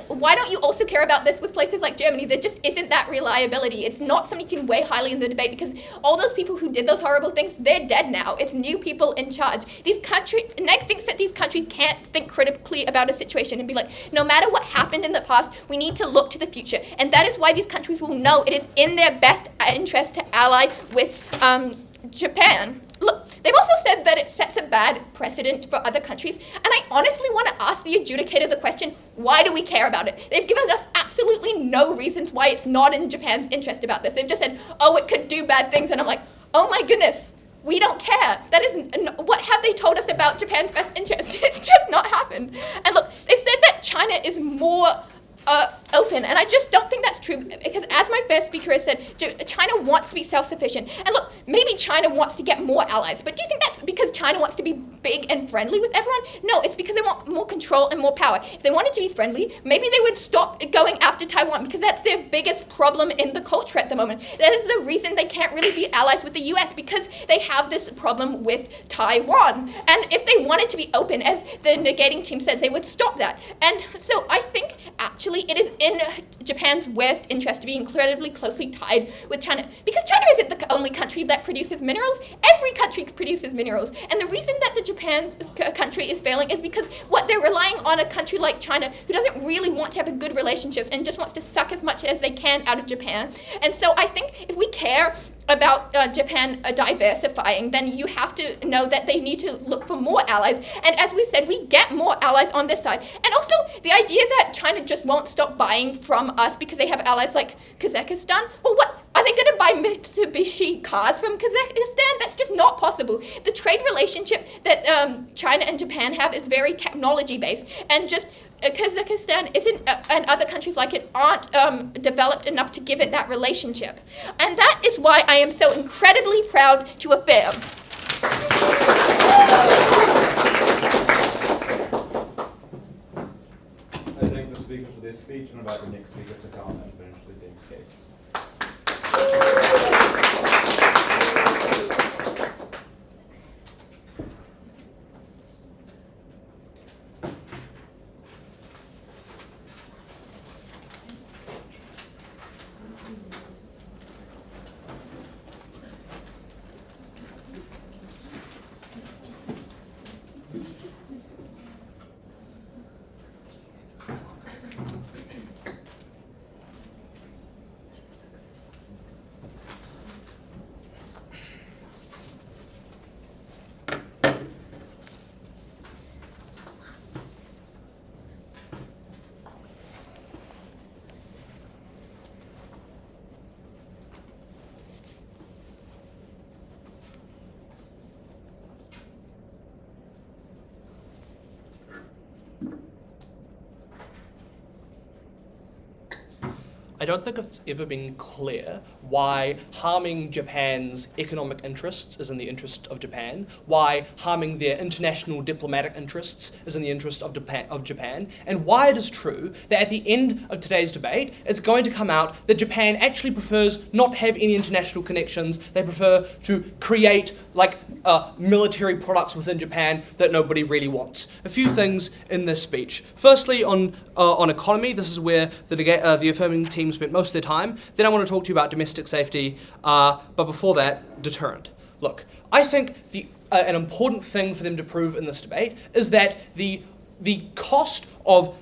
why don't you also care about this with places like Germany? There just isn't that reliability. It's not something you can weigh highly in the debate, because all those people who did those horrible things, they're dead now. It's new people in charge. Neg thinks that these countries can't think critically about a situation and be like, no matter what happened in the past, we need to look to the future. And that is why these countries will know it is in their best interest to ally with Japan. Look, they've also said that it sets a bad precedent for other countries, and I honestly want to ask the adjudicator the question, why do we care about it? They've given us absolutely no reasons why it's not in Japan's interest about this. They've just said, oh, it could do bad things, and I'm like, oh my goodness, we don't care. That is, what have they told us about Japan's best interest? It's just not happened. And look, they've said that China is more open, and I just don't think that's true, because as my first speaker has said, China wants to be self-sufficient. And look, maybe China wants to get more allies, but do you think that's because China wants to be big and friendly with everyone? No, it's because they want more control and more power. If they wanted to be friendly, maybe they would stop going after Taiwan, because that's their biggest problem in the culture at the moment. That is the reason they can't really be allies with the US, because they have this problem with Taiwan. And if they wanted to be open, as the negating team says, they would stop that. And so I think actually it is in Japan's worst interest to be incredibly closely tied with China, because China isn't the only country country that produces minerals. Every country produces minerals. And the reason that the Japan country is failing is because what they're relying on a country like China who doesn't really want to have a good relationship and just wants to suck as much as they can out of Japan. And so I think if we care about Japan diversifying, then you have to know that they need to look for more allies. And as we said, we get more allies on this side. And also, the idea that China just won't stop buying from us because they have allies like Kazakhstan, well, what? Are they going to buy Mitsubishi cars from Kazakhstan? That's just not possible. The trade relationship that China and Japan have is very technology-based, and just Kazakhstan isn't, and other countries like it aren't developed enough to give it that relationship. And that is why I am so incredibly proud to affirm. I thank the speaker for their speech and invite the next speaker to come and finish the team's case. I don't think it's ever been clear why harming Japan's economic interests is in the interest of Japan, why harming their international diplomatic interests is in the interest of Japan, and why it is true that at the end of today's debate, it's going to come out that Japan actually prefers not to have any international connections. They prefer to create military products within Japan that nobody really wants. A few things in this speech. Firstly, on economy, this is where the affirming team spent most of their time. Then I want to talk to you about domestic safety, but before that, deterrent. Look, I think an important thing for them to prove in this debate is that the cost of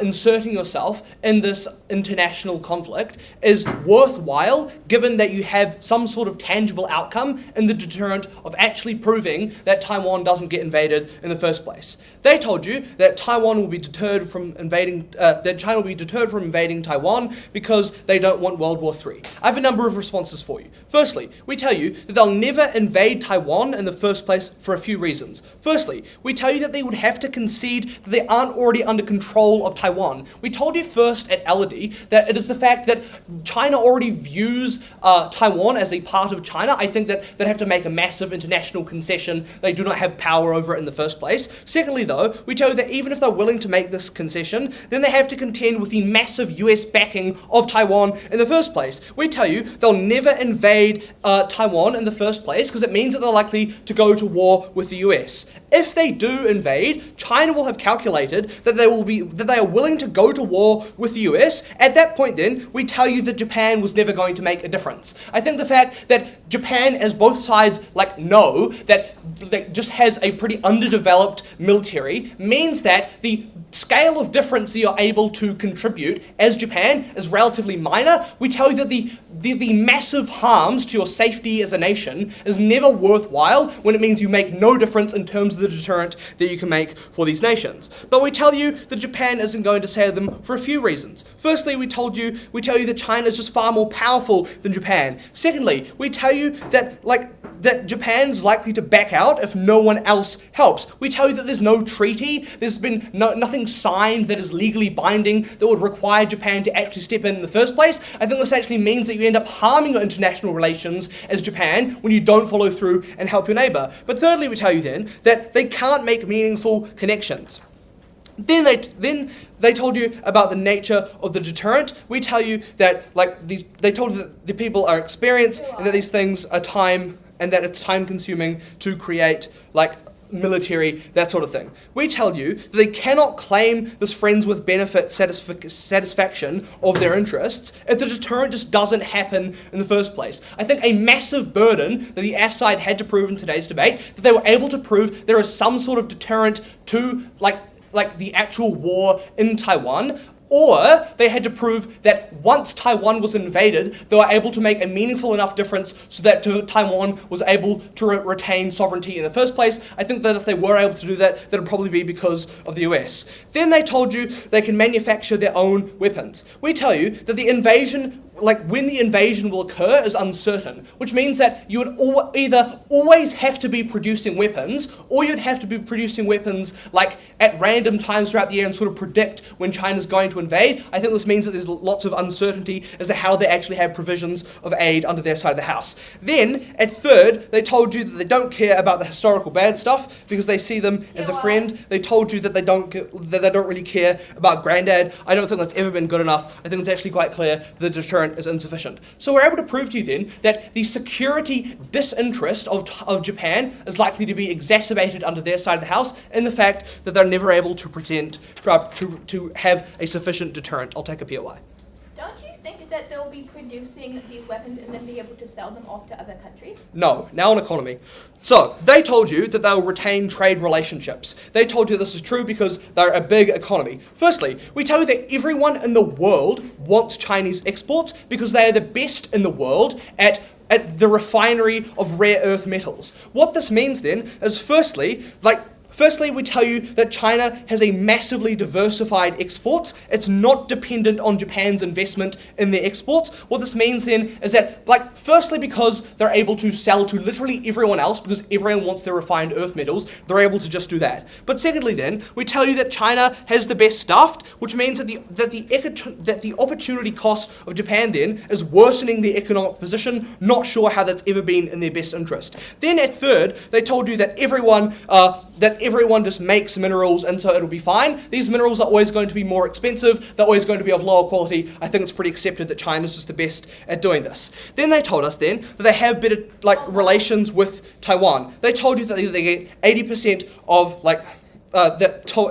inserting yourself in this international conflict is worthwhile, given that you have some sort of tangible outcome in the deterrent of actually proving that Taiwan doesn't get invaded in the first place. They told you that Taiwan will be deterred from invading, that China will be deterred from invading Taiwan because they don't want World War III. I have a number of responses for you. Firstly, we tell you that they'll never invade Taiwan in the first place for a few reasons. Firstly, we tell you that they would have to concede that they aren't already under control of Taiwan. We told you first at Elodie that it is the fact that China already views Taiwan as a part of China. I think that they'd have to make a massive international concession. They do not have power over it in the first place. Secondly, though, we tell you that even if they're willing to make this concession, then they have to contend with the massive US backing of Taiwan in the first place. We tell you they'll never invade Taiwan in the first place because it means that they're likely to go to war with the US. If they do invade, China will have calculated that they are willing to go to war with the US. At that point then, we tell you that Japan was never going to make a difference. I think the fact that Japan, as both sides know, that just has a pretty underdeveloped military, means that the scale of difference that you're able to contribute as Japan is relatively minor. We tell you that the massive harms to your safety as a nation is never worthwhile when it means you make no difference in terms of the deterrent that you can make for these nations. But we tell you that Japan isn't going to save them for a few reasons. Firstly, we tell you that China is just far more powerful than Japan. Secondly, we tell you that Japan's likely to back out if no one else helps. We tell you that there's no treaty, there's been nothing signed that is legally binding that would require Japan to actually step in the first place. I think this actually means that you end up harming your international relations as Japan when you don't follow through and help your neighbor. But thirdly, we tell you then that they can't make meaningful connections. Then they told you about the nature of the deterrent. We tell you that they told you that the people are experienced and that these things are time consuming to create military, that sort of thing. We tell you that they cannot claim this friends with benefit satisfaction of their interests if the deterrent just doesn't happen in the first place. I think a massive burden that the F side had to prove in today's debate, that they were able to prove there is some sort of deterrent to like the actual war in Taiwan, or they had to prove that once Taiwan was invaded, they were able to make a meaningful enough difference so that Taiwan was able to retain sovereignty in the first place. I think that if they were able to do that, that would probably be because of the US. Then they told you they can manufacture their own weapons. We tell you that the invasion, like when the invasion will occur, is uncertain, which means that you would either always have to be producing weapons, or you'd have to be producing weapons like at random times throughout the year and sort of predict when China's going to invade. I think this means that there's lots of uncertainty as to how they actually have provisions of aid under their side of the house. Then, at third, they told you that they don't care about the historical bad stuff because they see them as a friend. They told you that they don't really care about Grandad. I don't think that's ever been good enough. I think it's actually quite clear the deterrent is insufficient. So we're able to prove to you then that the security disinterest of Japan is likely to be exacerbated under their side of the house in the fact that they're never able to pretend to have a sufficient deterrent. I'll take a POI. Don't you think that they'll be producing these weapons and then be able to sell them off to other countries? No, now an economy. So, they told you that they'll retain trade relationships. They told you this is true because they're a big economy. Firstly, we tell you that everyone in the world wants Chinese exports because they are the best in the world at the refinery of rare earth metals. What this means then is firstly, we tell you that China has a massively diversified exports. It's not dependent on Japan's investment in their exports. What this means then is that, firstly, because they're able to sell to literally everyone else because everyone wants their refined earth metals, they're able to just do that. But secondly then, we tell you that China has the best stuffed, which means that the opportunity cost of Japan then is worsening their economic position. Not sure how that's ever been in their best interest. Then at third, they told you that everyone just makes minerals and so it'll be fine. These minerals are always going to be more expensive. They're always going to be of lower quality. I think it's pretty accepted that China's just the best at doing this. Then they told us then that they have better relations with Taiwan. They told you that they get 80% of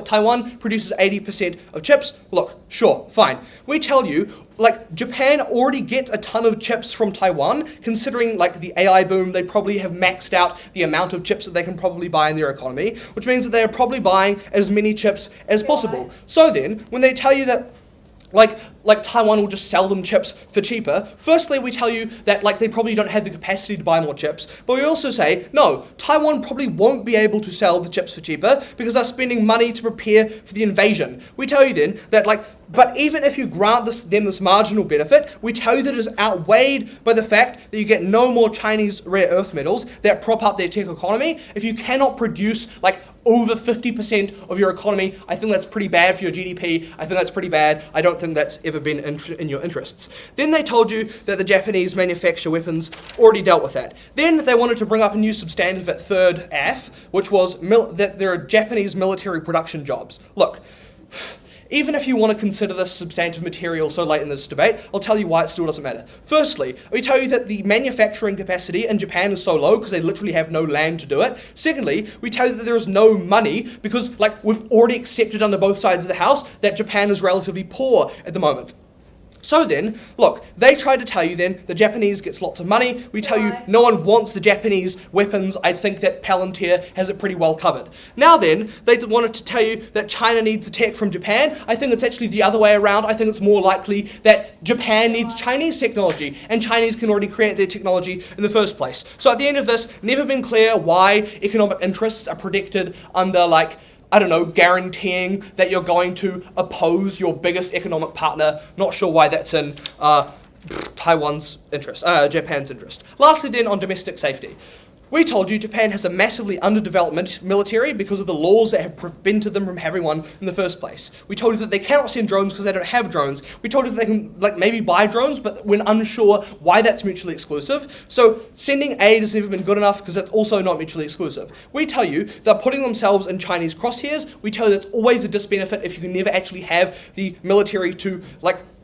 Taiwan produces 80% of chips. Look, sure, fine. We tell you, Japan already gets a ton of chips from Taiwan, considering, the AI boom, they probably have maxed out the amount of chips that they can probably buy in their economy, which means that they are probably buying as many chips as possible. So then, when they tell you that Taiwan will just sell them chips for cheaper. Firstly, we tell you that they probably don't have the capacity to buy more chips, but we also say, no, Taiwan probably won't be able to sell the chips for cheaper because they're spending money to prepare for the invasion. We tell you then that but even if you grant them this marginal benefit, we tell you that it is outweighed by the fact that you get no more Chinese rare earth metals that prop up their tech economy. If you cannot produce over 50% of your economy, I think that's pretty bad for your GDP. I think that's pretty bad. I don't think that's ever been in your interests. Then they told you that the Japanese manufacture weapons, already dealt with that. Then they wanted to bring up a new substantive at third F, which was that there are Japanese military production jobs. Look, even if you want to consider this substantive material so late in this debate, I'll tell you why it still doesn't matter. Firstly, we tell you that the manufacturing capacity in Japan is so low because they literally have no land to do it. Secondly, we tell you that there is no money because we've already accepted under both sides of the house that Japan is relatively poor at the moment. So then, look, they tried to tell you then the Japanese gets lots of money. We tell you no one wants the Japanese weapons. I think that Palantir has it pretty well covered. Now then, they wanted to tell you that China needs the tech from Japan. I think it's actually the other way around. I think it's more likely that Japan needs Chinese technology, and Chinese can already create their technology in the first place. So at the end of this, never been clear why economic interests are predicted under guaranteeing that you're going to oppose your biggest economic partner. Not sure why that's in Japan's interest. Lastly then, on domestic safety. We told you Japan has a massively underdeveloped military because of the laws that have prevented them from having one in the first place. We told you that they cannot send drones because they don't have drones. We told you that they can maybe buy drones, but we're unsure why that's mutually exclusive. So sending aid has never been good enough because that's also not mutually exclusive. We tell you they're putting themselves in Chinese crosshairs. We tell you that's always a disbenefit if you can never actually have the military to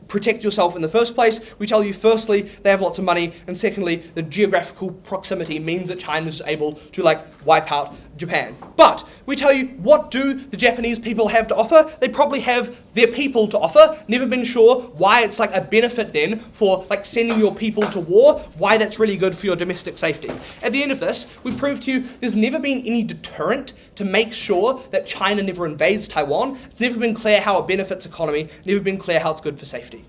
protect yourself in the first place. We tell you, firstly, they have lots of money, and secondly, the geographical proximity means that China is able to wipe out Japan. But we tell you, what do the Japanese people have to offer? They probably have their people to offer. Never been sure why it's a benefit then for sending your people to war, why that's really good for your domestic safety. At the end of this, we prove to you there's never been any deterrent to make sure that China never invades Taiwan. It's never been clear how it benefits economy, never been clear how it's good for safety.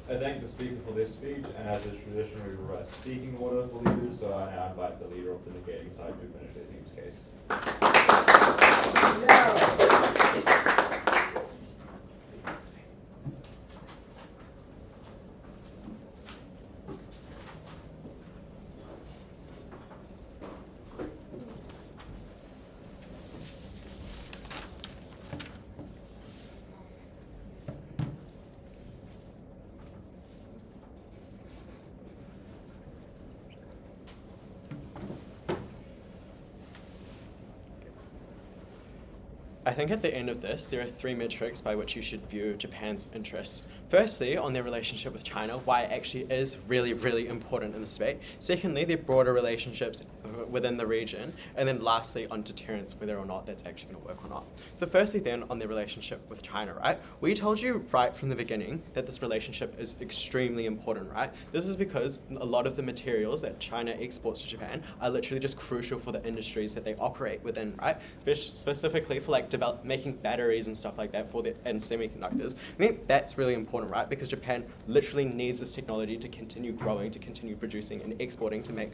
I thank the speaker for their speech, and as is tradition, we will write speaking order for leaders, so I now invite the leader of the negating side to finish their team's case. I think at the end of this, there are 3 metrics by which you should view Japan's interests. Firstly, on their relationship with China, why it actually is really, really important in this debate. Secondly, their broader relationships within the region. And then lastly, on deterrence, whether or not that's actually going to work or not. So firstly then, on their relationship with China, right? We told you right from the beginning that this relationship is extremely important, right? This is because a lot of the materials that China exports to Japan are literally just crucial for the industries that they operate within, right? Specifically for making batteries and stuff like that and semiconductors. I think that's really important, right? Because Japan literally needs this technology to continue growing, to continue producing and exporting to make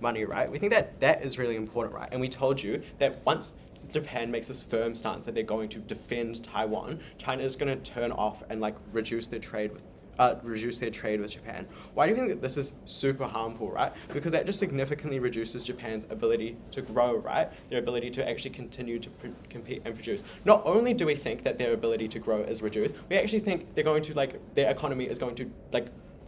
money, right? We think that that is really important, right? And we told you that once Japan makes this firm stance that they're going to defend Taiwan, China is going to turn off and reduce their trade with Japan. Why do you think that this is super harmful, right? Because that just significantly reduces Japan's ability to grow, right? Their ability to actually continue to compete and produce. Not only do we think that their ability to grow is reduced, we actually think they're going to their economy is going to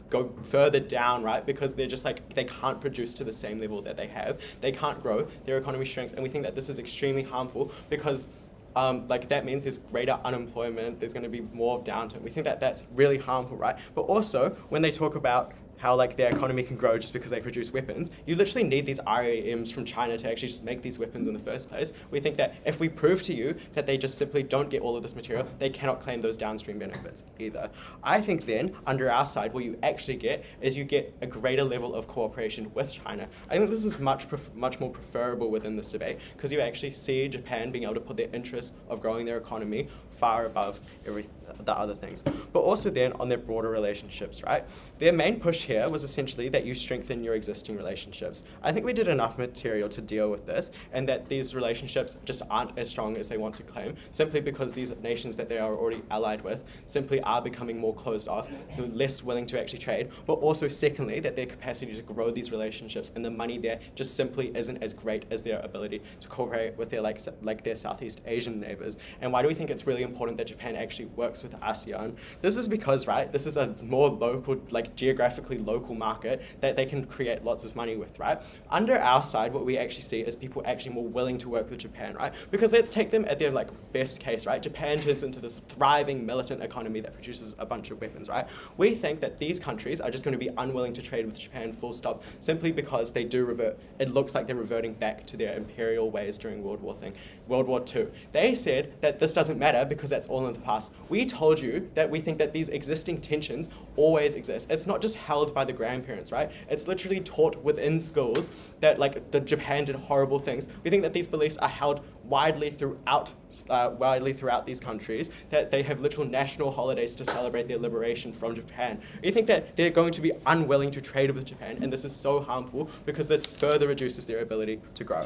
go further down, right? Because they're just they can't produce to the same level that they have. They can't grow, their economy shrinks, and we think that this is extremely harmful because that means there's greater unemployment, there's going to be more downturn. We think that that's really harmful, right? But also, when they talk about how their economy can grow just because they produce weapons, you literally need these RAMs from China to actually just make these weapons in the first place. We think that if we prove to you that they just simply don't get all of this material, they cannot claim those downstream benefits either. I think then, under our side, what you actually get is you get a greater level of cooperation with China. I think this is much more preferable within this debate because you actually see Japan being able to put their interests of growing their economy far above the other things. But also then on their broader relationships, right? Their main push here was essentially that you strengthen your existing relationships. I think we did enough material to deal with this, and that these relationships just aren't as strong as they want to claim, simply because these nations that they are already allied with simply are becoming more closed off, less willing to actually trade, but also secondly, that their capacity to grow these relationships and the money there just simply isn't as great as their ability to cooperate with their their Southeast Asian neighbors. And why do we think it's really important that Japan actually works with ASEAN? This is because, right, this is a more local, geographically local market that they can create lots of money with, right? Under our side, what we actually see is people actually more willing to work with Japan, right? Because let's take them at their best case, right? Japan turns into this thriving militant economy that produces a bunch of weapons, right? We think that these countries are just going to be unwilling to trade with Japan full stop, simply because they do revert. It looks like they're reverting back to their imperial ways during World War II. They said that this doesn't matter because that's all in the past. We told you that we think that these existing tensions always exist. It's not just held by the grandparents, right? It's literally taught within schools that that Japan did horrible things. We think that these beliefs are held widely throughout these countries, that they have literal national holidays to celebrate their liberation from Japan. We think that they're going to be unwilling to trade with Japan, and this is so harmful because this further reduces their ability to grow.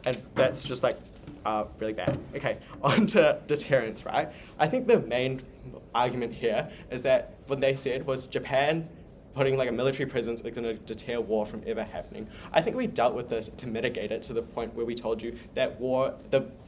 And that's just really bad. Okay, on to deterrence, right? I think the main argument here is that what they said was Japan putting a military presence is going to deter war from ever happening. I think we dealt with this to mitigate it to the point where we told you that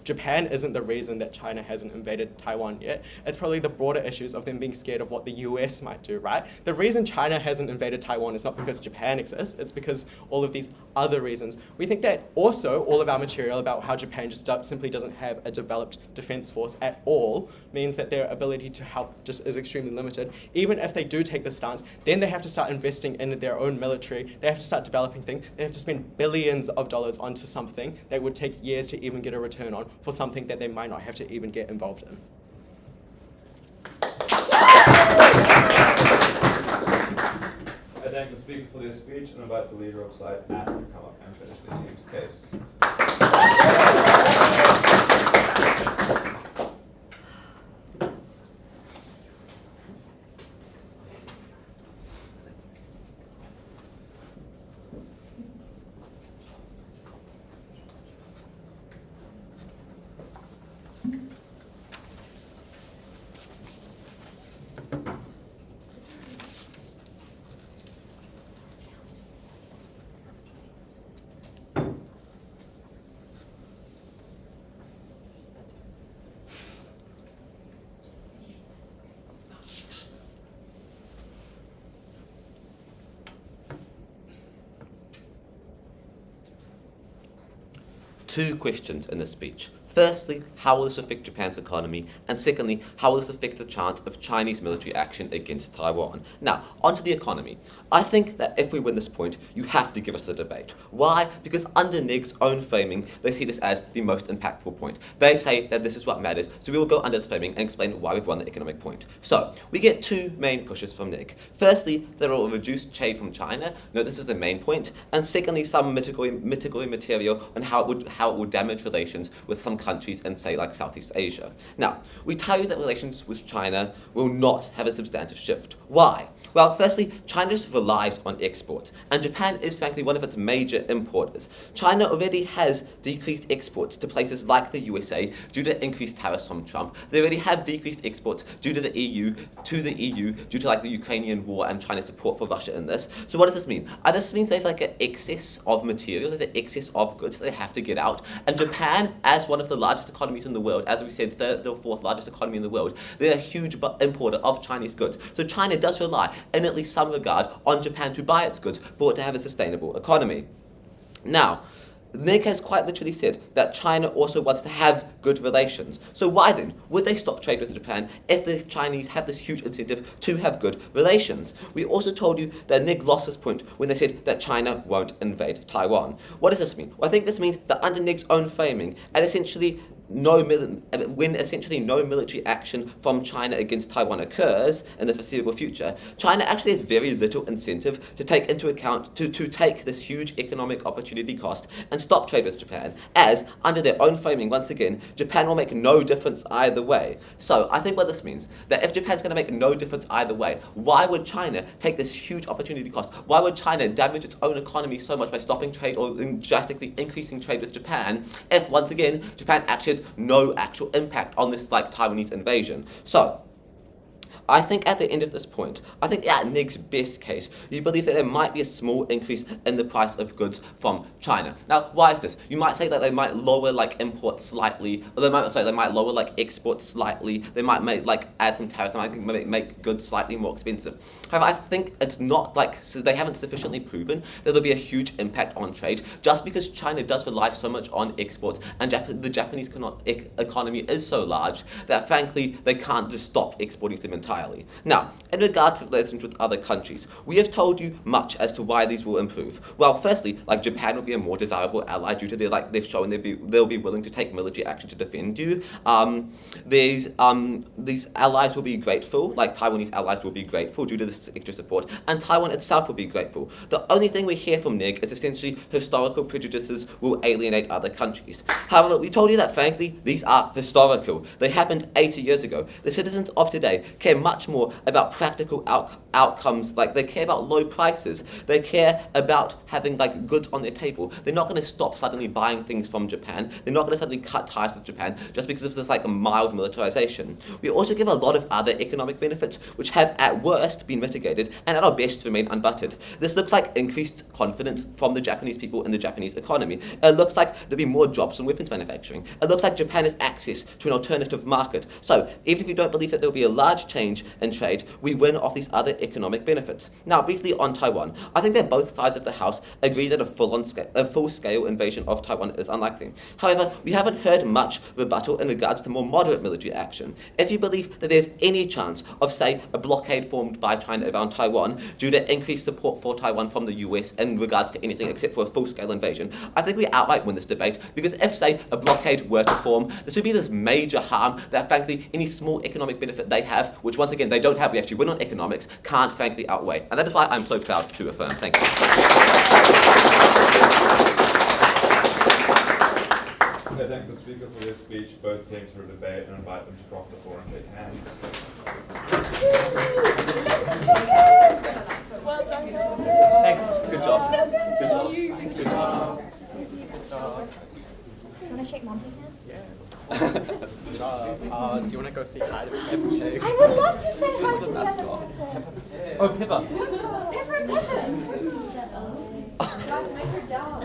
Japan isn't the reason that China hasn't invaded Taiwan yet. It's probably the broader issues of them being scared of what the US might do, right? The reason China hasn't invaded Taiwan is not because Japan exists, it's because all of these other reasons. We think that also all of our material about how Japan just simply doesn't have a developed defense force at all means that their ability to help just is extremely limited. Even if they do take the stance, then they have to start investing in their own military, they have to start developing things, they have to spend billions of dollars onto something that would take years to even get a return on for something that they might not have to even get involved in. I thank the speaker for their speech and invite the leader of side A to come up and finish their team's case. Two questions in this speech. Firstly, how will this affect Japan's economy? And secondly, how will this affect the chance of Chinese military action against Taiwan? Now, onto the economy. I think that if we win this point, you have to give us the debate. Why? Because under NIG's own framing, they see this as the most impactful point. They say that this is what matters, so we will go under this framing and explain why we've won the economic point. So, we get two main pushes from NIG. Firstly, there will reduce trade from China. No, this is the main point. And secondly, some mitigating material on how it would damage relations with some countries in, say, like Southeast Asia. Now, we tell you that relations with China will not have a substantive shift. Why? Well, firstly, China just relies on exports, and Japan is frankly one of its major importers. China already has decreased exports to places like the USA due to increased tariffs from Trump. They already have decreased exports due to the EU, due to like the Ukrainian war and China's support for Russia in this. So what does this mean? This means they have like an excess of material, they have an excess of goods that they have to get out, and Japan, as one of the largest economies in the world, as we said, third or fourth largest economy in the world, they're a huge importer of Chinese goods. So China does rely, in at least some regard, on Japan to buy its goods for it to have a sustainable economy. Now, NIG has quite literally said that China also wants to have good relations. So why then would they stop trade with Japan if the Chinese have this huge incentive to have good relations? We also told you that NIG lost this point when they said that China won't invade Taiwan. What does this mean? Well, I think this means that under NIG's own framing, and essentially when essentially no military action from China against Taiwan occurs in the foreseeable future, China actually has very little incentive to take into account, to take this huge economic opportunity cost and stop trade with Japan, as under their own framing, once again, Japan will make no difference either way. So I think what this means, that if Japan's going to make no difference either way, why would China take this huge opportunity cost? Why would China damage its own economy so much by stopping trade or drastically increasing trade with Japan if, once again, Japan actually has no actual impact on this like Taiwanese invasion? So I think at the end of this point, I think at NIG's best case, you believe that there might be a small increase in the price of goods from China. Now, why is this? You might say that they might lower like imports slightly, or they might lower like exports slightly. They might add some tariffs. They might make goods slightly more expensive. However, I think it's not so they haven't sufficiently proven that there'll be a huge impact on trade, just because China does rely so much on exports, and the Japanese economy is so large that frankly they can't just stop exporting them entirely. Now, in regards to relations with other countries, we have told you much as to why these will improve. Well, firstly, like Japan will be a more desirable ally due to they've shown they'll be willing to take military action to defend you. These allies will be grateful, like Taiwanese allies will be grateful due to this extra support, and Taiwan itself will be grateful. The only thing we hear from NIG is essentially historical prejudices will alienate other countries. However, we told you that frankly, these are historical. They happened 80 years ago. The citizens of today care much more about practical outcomes. Like, they care about low prices. They care about having like goods on their table. They're not going to stop suddenly buying things from Japan. They're not going to suddenly cut ties with Japan just because of this like mild militarization. We also give a lot of other economic benefits which have at worst been mitigated and at our best remain unbuttered. This looks like increased confidence from the Japanese people in the Japanese economy. It looks like there'll be more jobs in weapons manufacturing. It looks like Japan has access to an alternative market. So even if you don't believe that there'll be a large change in trade, we win off these other economic benefits. Now, briefly on Taiwan, I think that both sides of the House agree that a full-scale invasion of Taiwan is unlikely. However, we haven't heard much rebuttal in regards to more moderate military action. If you believe that there's any chance of, say, a blockade formed by China around Taiwan due to increased support for Taiwan from the US in regards to anything except for a full-scale invasion, I think we outright win this debate, because if, say, a blockade were to form, this would be this major harm that, frankly, any small economic benefit they have, which once again they don't have, we actually win on economics, can't frankly outweigh. And that is why I'm so proud to affirm. Thank you. I thank the speaker for their speech, both teams for a debate, and invite them to cross the floor and shake hands. Well done. Thanks. Good job. Good job. Good job. You want to shake Monty's hand? Good job. Do you want to go say hi to Peppa? I would love to say hi to mascot. Peppa. Oh, Pippa. Peppa and Peppa. Guys, make her down.